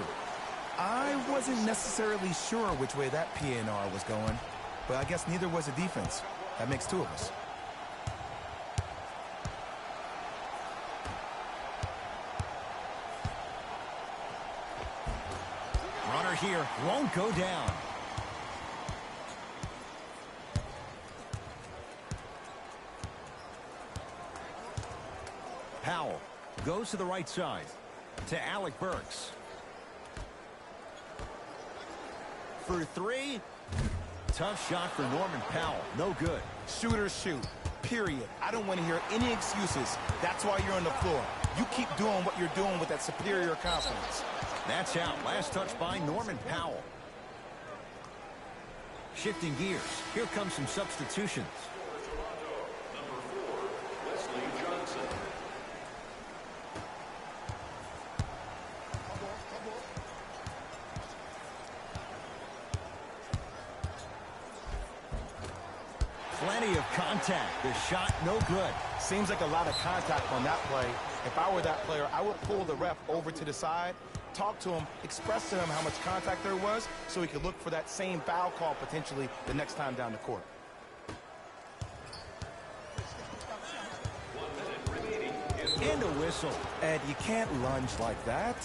Speaker 3: I wasn't necessarily sure which way that PNR was going, but I guess neither was the defense. That makes two of us.
Speaker 2: Runner here won't go down. Powell goes to the right side to Alec Burks. For three. Tough shot for Norman Powell. No good.
Speaker 3: Shooters shoot. Period. I don't want to hear any excuses. That's why you're on the floor. You keep doing what you're doing with that superior confidence.
Speaker 2: That's out. Last touch by Norman Powell. Shifting gears. Here comes some substitutions. Plenty of contact. The shot no good.
Speaker 3: Seems like a lot of contact on that play. If I were that player, I would pull the ref over to the side, talk to him, express to him how much contact there was so he could look for that same foul call potentially the next time down the court.
Speaker 2: And a whistle.
Speaker 3: Ed, you can't lunge like that.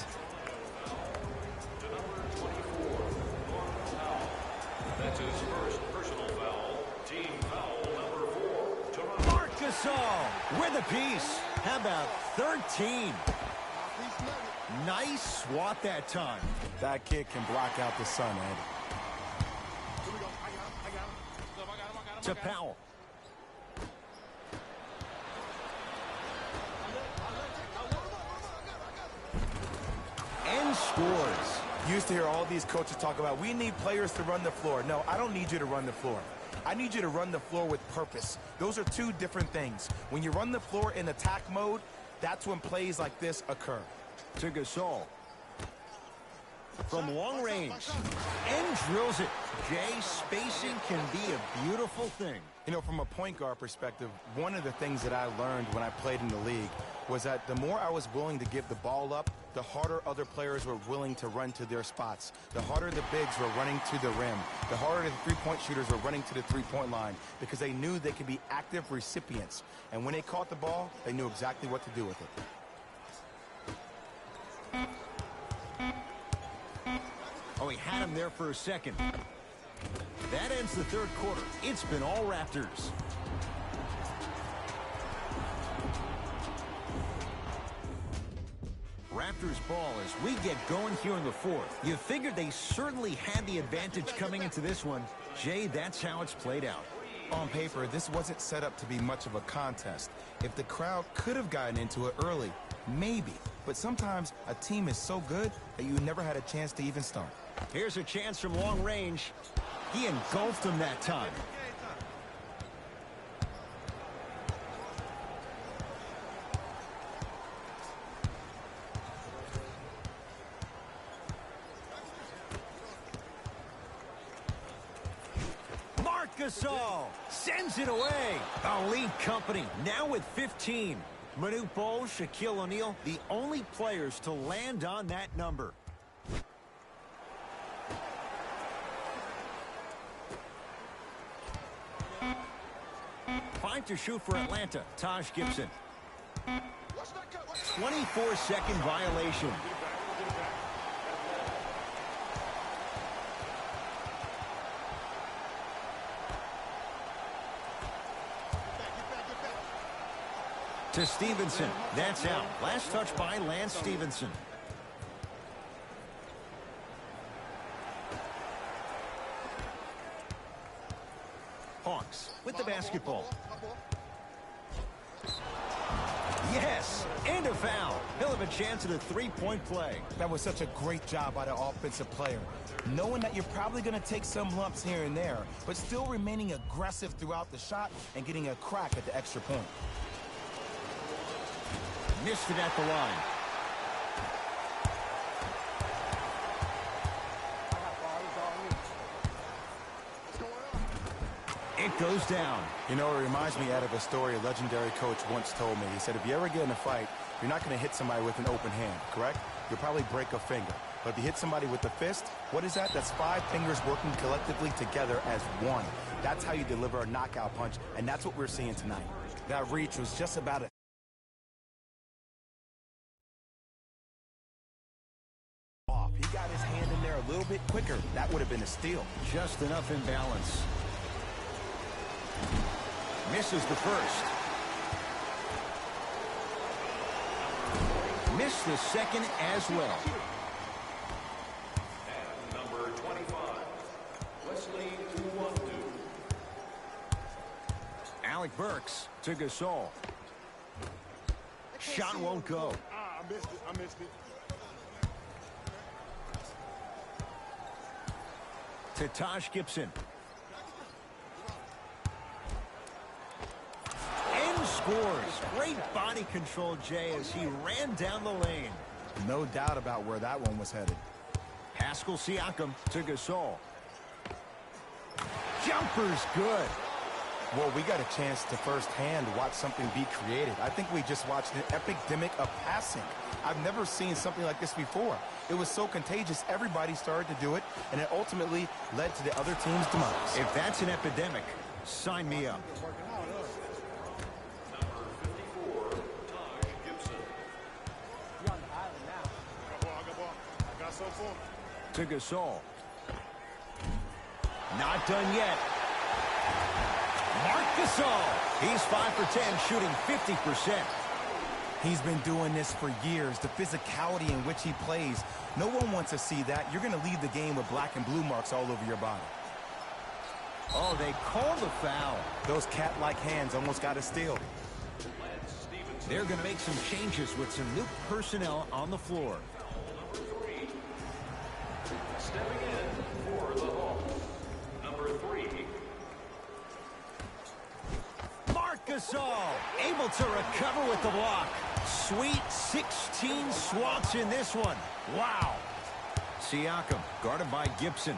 Speaker 5: That's his first personal foul. Team foul number 4.
Speaker 2: Marc Gasol with a piece. How about 13? Nice swat that time.
Speaker 3: That kid can block out the sun, Ed.
Speaker 2: To Powell. And scores.
Speaker 3: Used to hear all these coaches talk about, we need players to run the floor. No, I don't need you to run the floor. I need you to run the floor with purpose. Those are two different things. When you run the floor in attack mode, that's when plays like this occur.
Speaker 2: To Gasol. From long range. And drills it. Jay, spacing can be a beautiful thing.
Speaker 3: You know, from a point guard perspective, one of the things that I learned when I played in the league was that the more I was willing to give the ball up, the harder other players were willing to run to their spots. The harder the bigs were running to the rim. The harder the three-point shooters were running to the three-point line because they knew they could be active recipients. And when they caught the ball, they knew exactly what to do with it.
Speaker 2: Oh, he had him there for a second. That ends the third quarter. It's been all Raptors. Raptors ball as we get going here in the fourth. You figured they certainly had the advantage coming into this one. Jay, that's how it's played out.
Speaker 3: On paper, this wasn't set up to be much of a contest. If the crowd could have gotten into it early, maybe. But sometimes a team is so good that you never had a chance to even start.
Speaker 2: Here's a chance from long range. He engulfed him that time. Marc Gasol sends it away. Elite company now with 15. Manute Bol, Shaquille O'Neal, the only players to land on that number. 5 to shoot for Atlanta. Taj Gibson. 24-second violation. To Stevenson. That's out. Last touch by Lance Stevenson. Hawks with the basketball. Yes, and a foul. He'll have a chance at a three-point play.
Speaker 3: That was such a great job by the offensive player. Knowing that you're probably going to take some lumps here and there, but still remaining aggressive throughout the shot and getting a crack at the extra point.
Speaker 2: Missed it at the line. It goes down.
Speaker 3: You know, it reminds me out of a story a legendary coach once told me. He said, if you ever get in a fight, you're not going to hit somebody with an open hand, correct? You'll probably break a finger. But if you hit somebody with the fist, what is that? That's 5 fingers working collectively together as one. That's how you deliver a knockout punch, and that's what we're seeing tonight. That reach was just about it. He got his hand in there a little bit quicker. That would have been a steal.
Speaker 2: Just enough imbalance. Misses the first. missed the second as well.
Speaker 5: And number 25, Wesley Uwandu.
Speaker 2: Alec Burks to Gasol. Shot won't go.
Speaker 6: I missed it.
Speaker 2: To Taj Gibson. And scores. Great body control, Jay, as he ran down the lane.
Speaker 3: No doubt about where that one was headed.
Speaker 2: Pascal Siakam to Gasol. Jumper's good.
Speaker 3: Well, we got a chance to firsthand watch something be created. I think we just watched an epidemic of passing. I've never seen something like this before. It was so contagious, everybody started to do it, and it ultimately led to the other team's demise.
Speaker 2: If that's an epidemic, sign me up.
Speaker 5: Number 54, Taj Gibson.
Speaker 6: I got something for him.
Speaker 2: To Gasol. Not done yet. Marc Gasol. He's 5 for 10, shooting 50%.
Speaker 3: He's been doing this for years. The physicality in which he plays, no one wants to see that. You're going to leave the game with black and blue marks all over your body.
Speaker 2: Oh, they call the foul.
Speaker 3: Those cat-like hands almost got a steal.
Speaker 2: They're going to make some changes with some new personnel on the floor.
Speaker 5: Stepping in for the Hawks, number 3.
Speaker 2: Marc Gasol able to recover with the block. Sweet 16 swats in this one. Wow. Siakam guarded by Gibson.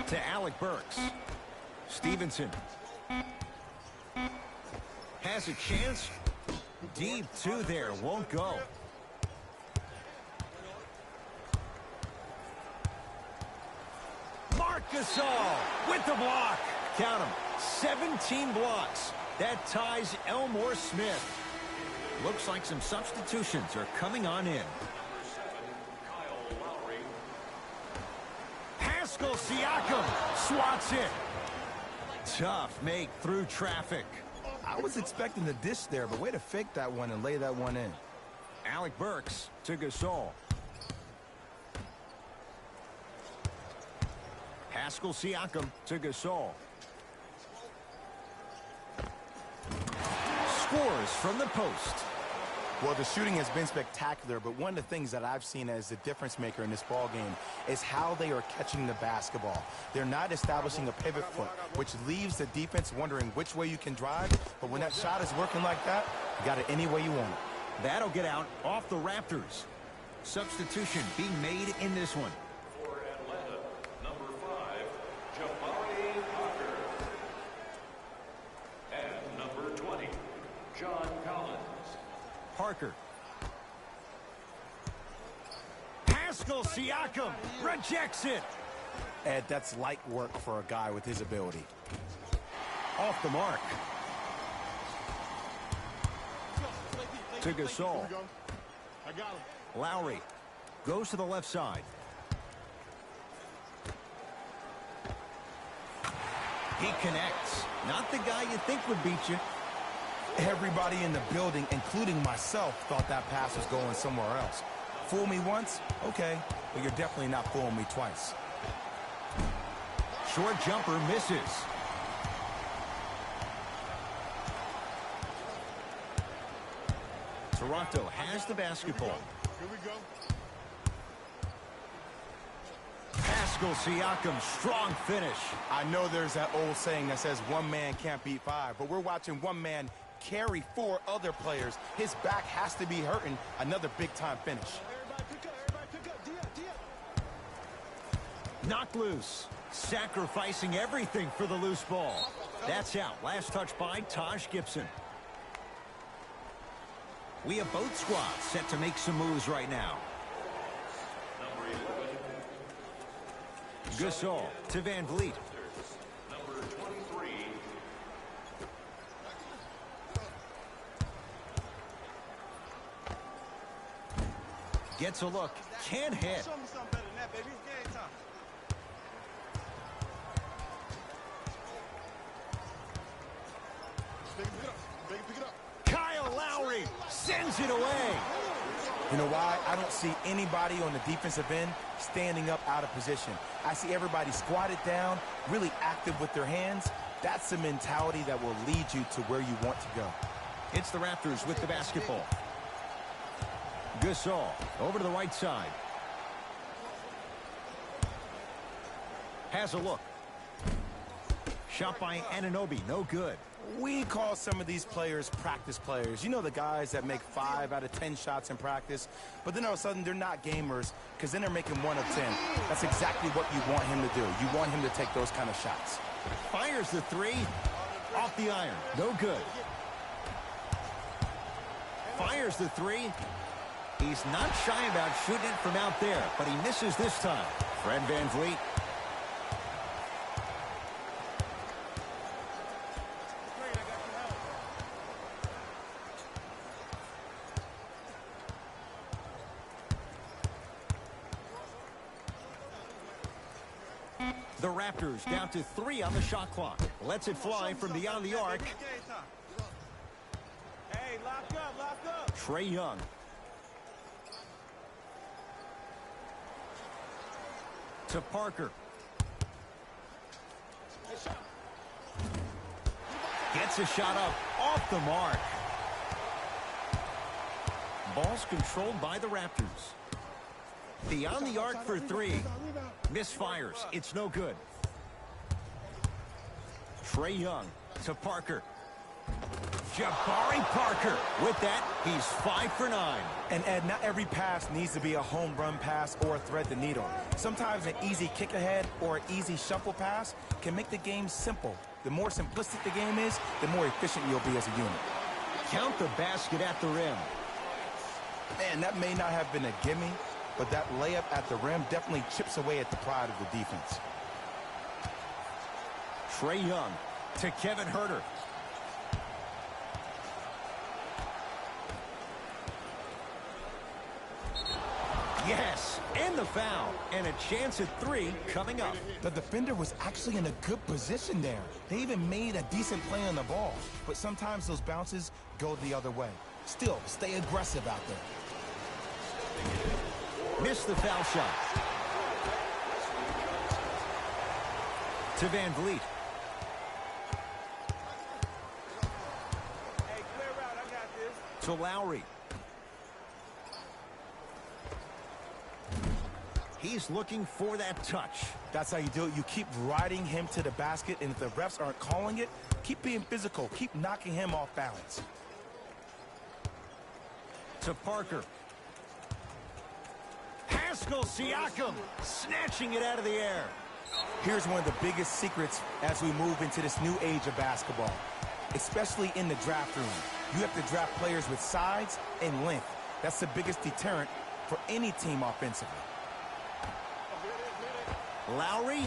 Speaker 2: To Alec Burks. Stevenson. Has a chance. Deep two there. Won't go. Marc Gasol with the block. Count them. 17 blocks. That ties Elmore Smith. Looks like some substitutions are coming on in.
Speaker 5: Kyle Lowry.
Speaker 2: Pascal Siakam swats it. Tough make through traffic.
Speaker 3: I was expecting the dish there, but way to fake that one and lay that one in.
Speaker 2: Alec Burks to Gasol. Pascal Siakam to Gasol. Scores from the post.
Speaker 3: Well, the shooting has been spectacular, but one of the things that I've seen as the difference maker in this ball game is how they are catching the basketball. They're not establishing a pivot foot, which leaves the defense wondering which way you can drive. But when that shot is working like that, you got it any way you want it.
Speaker 2: That'll get out off the Raptors. Substitution being made in this one.
Speaker 5: For Atlanta, number 5, Jabari Parker. And number 20, John Collins.
Speaker 2: Parker. Pascal Siakam rejects it.
Speaker 3: Ed, that's light work for a guy with his ability.
Speaker 2: Off the mark. To Gasol.
Speaker 6: Here we go. I got him.
Speaker 2: Lowry goes to the left side. He connects. Not the guy you think would beat you.
Speaker 3: Everybody in the building, including myself, thought that pass was going somewhere else. Fool me once? Okay. But you're definitely not fooling me twice.
Speaker 2: Short jumper misses. Toronto has the basketball.
Speaker 6: Here we go.
Speaker 2: Pascal Siakam, strong finish.
Speaker 3: I know there's that old saying that says one man can't beat 5, but we're watching one man carry 4 other players. His back has to be hurting. Another big-time finish.
Speaker 6: Everybody pick up. Dia.
Speaker 2: Knocked loose. Sacrificing everything for the loose ball. That's out. Last touch by Taj Gibson. We have both squads set to make some moves right now.
Speaker 5: Number 11,
Speaker 2: Gasol to Van Vliet.
Speaker 5: number 23,
Speaker 2: Gets a look. Can't hit.
Speaker 6: Show me something better than that, baby. It's game time. Pick it up.
Speaker 2: Kyle Lowry sends it away.
Speaker 3: You know why? I don't see anybody on the defensive end standing up out of position. I see everybody squatted down, really active with their hands. That's the mentality that will lead you to where you want to go.
Speaker 2: It's the Raptors with the basketball. Gasol over to the right side. Has a look. Shot by Anunoby, no good.
Speaker 3: We call some of these players practice players. You know, the guys that make 5 out of 10 shots in practice, but then all of a sudden they're not gamers because then they're making 1 of 10. That's exactly what you want him to do. You want him to take those kind of shots.
Speaker 2: Fires the 3 off the iron, no good. Fires the 3. He's not shy about shooting it from out there, but he misses this time. Fred VanVleet. The Raptors down to 3 on the shot clock. Lets it fly from beyond the arc.
Speaker 6: Hey, lock up.
Speaker 2: Trae Young. To Parker. Gets a shot up off the mark. Ball's controlled by the Raptors. Beyond the arc for 3. Misfires. It's no good. Trae Young to Parker. Jabari Parker. With that, he's 5 for 9.
Speaker 3: And Ed, not every pass needs to be a home run pass or thread the needle. Sometimes an easy kick ahead or an easy shuffle pass can make the game simple. The more simplistic the game is, the more efficient you'll be as a unit.
Speaker 2: Count the basket at the rim.
Speaker 3: Man, that may not have been a gimme, but that layup at the rim definitely chips away at the pride of the defense.
Speaker 2: Trae Young to Kevin Huerter. Yes, and the foul, and a chance at 3 coming up.
Speaker 3: The defender was actually in a good position there. They even made a decent play on the ball, but sometimes those bounces go the other way. Still, stay aggressive out there.
Speaker 2: Missed the foul shot. To VanVleet.
Speaker 6: Hey, clear out. I got this.
Speaker 2: To Lowry. He's looking for that touch.
Speaker 3: That's how you do it. You keep riding him to the basket, and if the refs aren't calling it, keep being physical. Keep knocking him off balance.
Speaker 2: To Parker. Pascal Siakam snatching it out of the air.
Speaker 3: Here's one of the biggest secrets as we move into this new age of basketball, especially in the draft room. You have to draft players with size and length. That's the biggest deterrent for any team offensively.
Speaker 2: Lowry,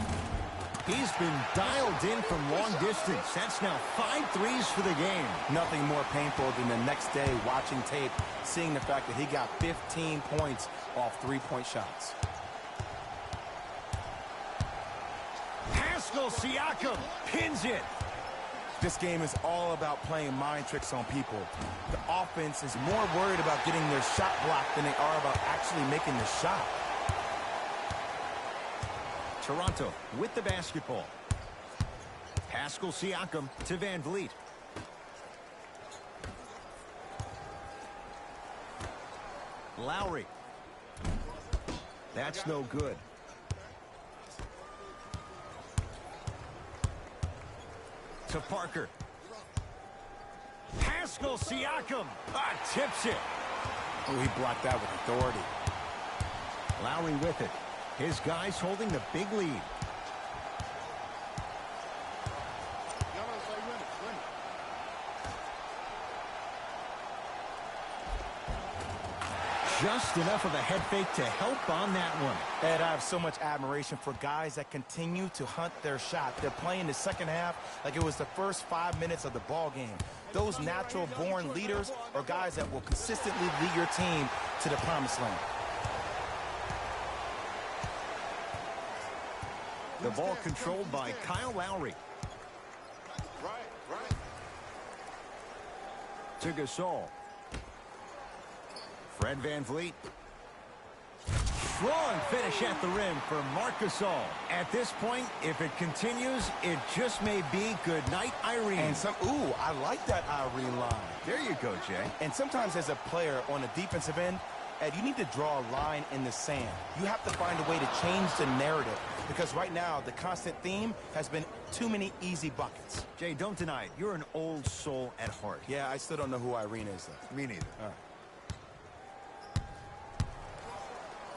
Speaker 2: he's been dialed in from long distance. That's now 5 threes for the game.
Speaker 3: Nothing more painful than the next day watching tape, seeing the fact that he got 15 points off 3-point shots.
Speaker 2: Pascal Siakam pins it.
Speaker 3: This game is all about playing mind tricks on people. The offense is more worried about getting their shot blocked than they are about actually making the shot.
Speaker 2: Toronto with the basketball. Pascal Siakam to VanVleet. Lowry. That's no good. To Parker. Pascal Siakam tips it.
Speaker 3: Oh, he blocked that with authority.
Speaker 2: Lowry with it. His guys holding the big lead. Just enough of a head fake to help on that one.
Speaker 3: Ed, I have so much admiration for guys that continue to hunt their shot. They're playing the second half like it was the first 5 minutes of the ball game. Those natural-born leaders are guys that will consistently lead your team to the promised land.
Speaker 2: The ball controlled by Kyle Lowry. To Gasol. Fred VanVleet. Strong finish at the rim for Marc Gasol. At this point, if it continues, it just may be good night, Irene.
Speaker 3: And I like that Irene line.
Speaker 2: There you go, Jay.
Speaker 3: And sometimes as a player on the defensive end, Ed, you need to draw a line in the sand. You have to find a way to change the narrative because right now the constant theme has been too many easy buckets.
Speaker 2: Jay, don't deny it. You're an old soul at heart.
Speaker 3: Yeah, I still don't know who Irene is, though.
Speaker 2: Me neither.
Speaker 3: All right.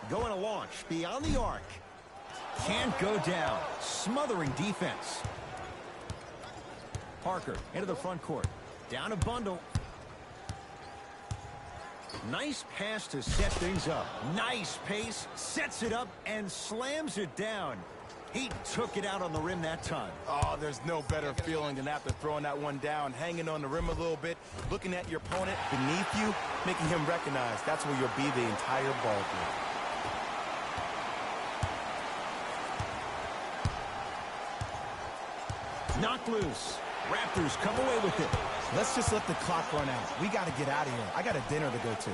Speaker 2: Going to launch beyond the arc. Can't go down. Smothering defense. Parker into the front court. Down a bundle. Nice pass to set things up. Nice pace. Sets it up and slams it down. He took it out on the rim that time.
Speaker 3: Oh, there's no better feeling than after throwing that one down, hanging on the rim a little bit, looking at your opponent beneath you, making him recognize that's where you'll be the entire ball game.
Speaker 2: Knocked loose. Raptors come away with it.
Speaker 3: Let's just let the clock run out. We got to get out of here. I got a dinner to go to.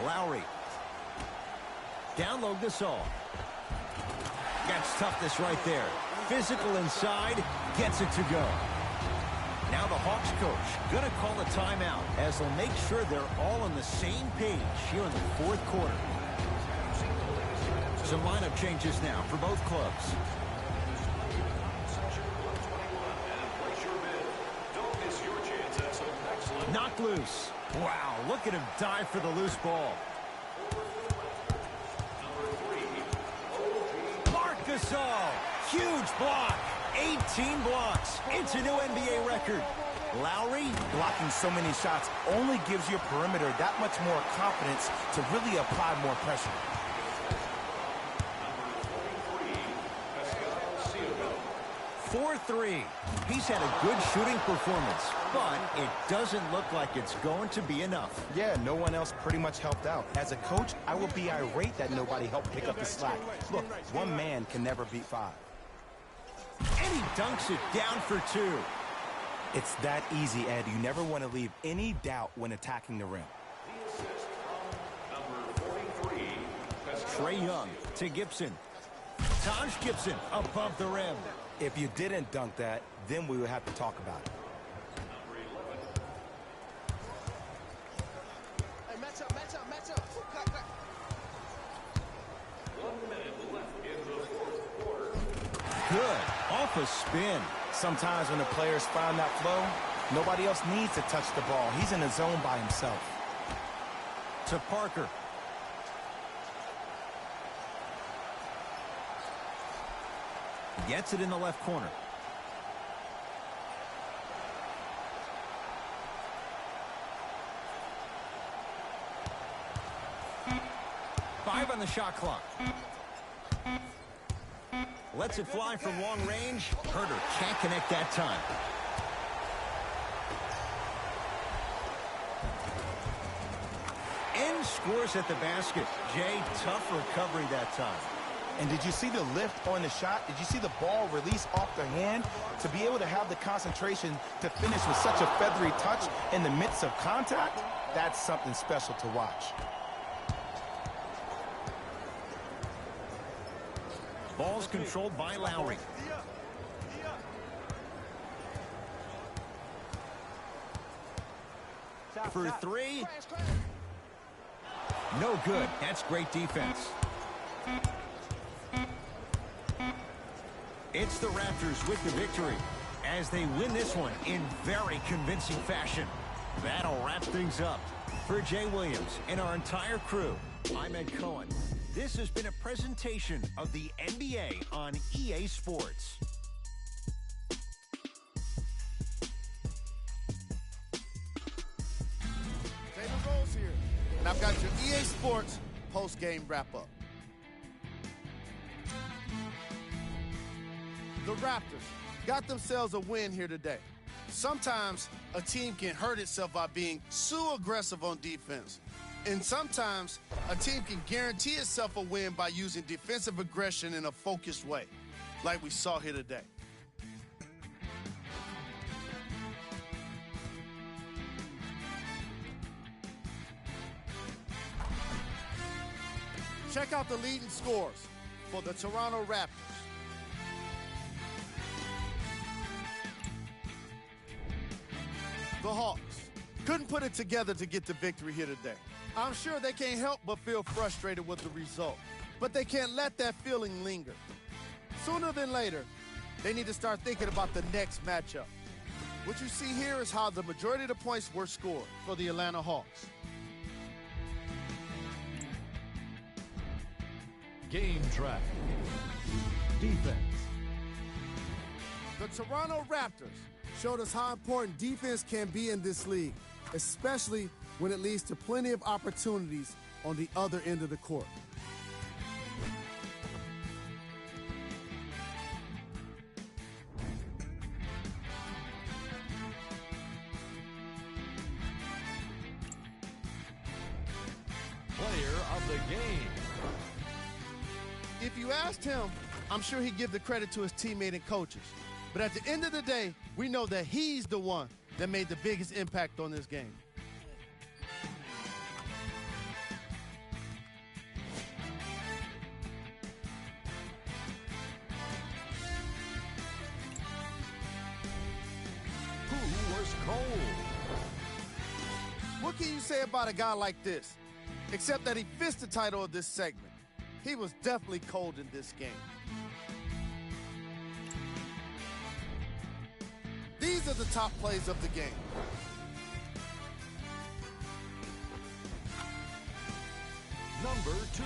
Speaker 2: Lowry. Down low Gasol. Gets toughness right there. Physical inside. Gets it to go. Now the Hawks coach going to call a timeout as they'll make sure they're all on the same page here in the fourth quarter. Some lineup changes now for both clubs. Knocked loose. Wow, look at him dive for the loose ball. Marc Gasol, huge block. 18 blocks. It's a new NBA record.
Speaker 3: Lowry blocking so many shots only gives your perimeter that much more confidence to really apply more pressure.
Speaker 2: 4-3. He's had a good shooting performance, but it doesn't look like it's going to be enough.
Speaker 3: Yeah, no one else pretty much helped out. As a coach, I will be irate that nobody helped pick up the slack. Look, one man can never beat five.
Speaker 2: And he dunks it down for two.
Speaker 3: It's that easy, Ed. You never want to leave any doubt when attacking the rim.
Speaker 2: Trae Young to Gibson. Taj Gibson above the rim.
Speaker 3: If you didn't dunk that, then we would have to talk about it.
Speaker 6: Hey, match up.
Speaker 5: 1 minute left in the fourth quarter.
Speaker 2: Good. Off a spin.
Speaker 3: Sometimes when the players find that flow, nobody else needs to touch the ball. He's in the zone by himself.
Speaker 2: To Parker. Gets it in the left corner. Five on the shot clock. Lets it fly from long range. Herter can't connect that time. And scores at the basket. Jay, tough recovery that time.
Speaker 3: And did you see the lift on the shot? Did you see the ball release off the hand? To be able to have the concentration to finish with such a feathery touch in the midst of contact, that's something special to watch.
Speaker 2: Ball's controlled by Lowry. For three. No good. That's great defense. It's the Raptors with the victory as they win this one in very convincing fashion. That'll wrap things up. For Jay Williams and our entire crew, I'm Ed Cohen. This has been a presentation of the NBA on EA Sports.
Speaker 4: Taylor Rose here, and I've got your EA Sports post-game wrap-up. The Raptors got themselves a win here today. Sometimes a team can hurt itself by being so aggressive on defense. And sometimes a team can guarantee itself a win by using defensive aggression in a focused way, like we saw here today. Check out the leading scores for the Toronto Raptors. The Hawks couldn't put it together to get the victory here today. I'm sure they can't help but feel frustrated with the result, but they can't let that feeling linger. Sooner than later, they need to start thinking about the next matchup. What you see here is how the majority of the points were scored for the Atlanta Hawks.
Speaker 5: Game track. Defense.
Speaker 4: The Toronto Raptors showed us how important defense can be in this league, especially when it leads to plenty of opportunities on the other end of the court.
Speaker 5: Player of the game.
Speaker 4: If you asked him, I'm sure he'd give the credit to his teammate and coaches. But at the end of the day, we know that he's the one that made the biggest impact on this game.
Speaker 5: Who was cold?
Speaker 4: What can you say about a guy like this? Except that he fits the title of this segment. He was definitely cold in this game. These are the top plays of the game.
Speaker 5: Number 2.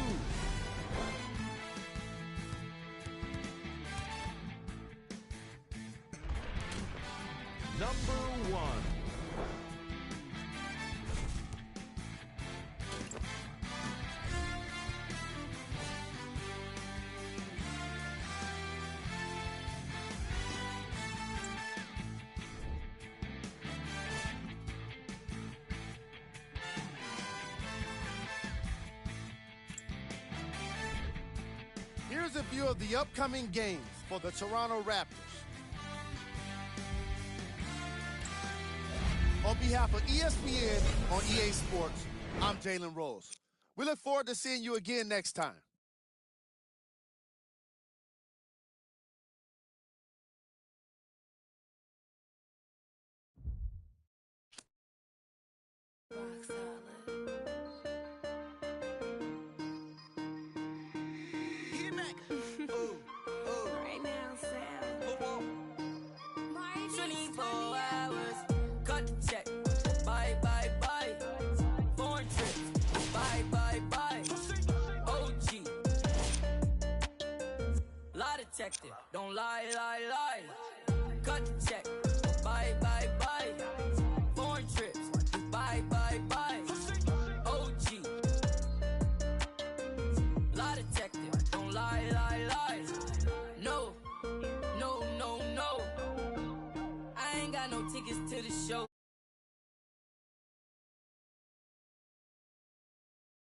Speaker 5: Number 1.
Speaker 4: Here's a view of the upcoming games for the Toronto Raptors. On behalf of ESPN on EA Sports, I'm Jalen Rose. We look forward to seeing you again next time.
Speaker 7: Right now, Sam. 24 hours. Cut the check. Bye, bye, bye. Foreign trips. Bye, bye, bye. OG. Lie detector. Don't lie, lie, lie. Cut the check. Bye, bye, bye. Foreign trips. Bye, bye, bye. OG. Lie detector. Don't lie, lie, lie. No, no, no, no. I ain't got no tickets to the show.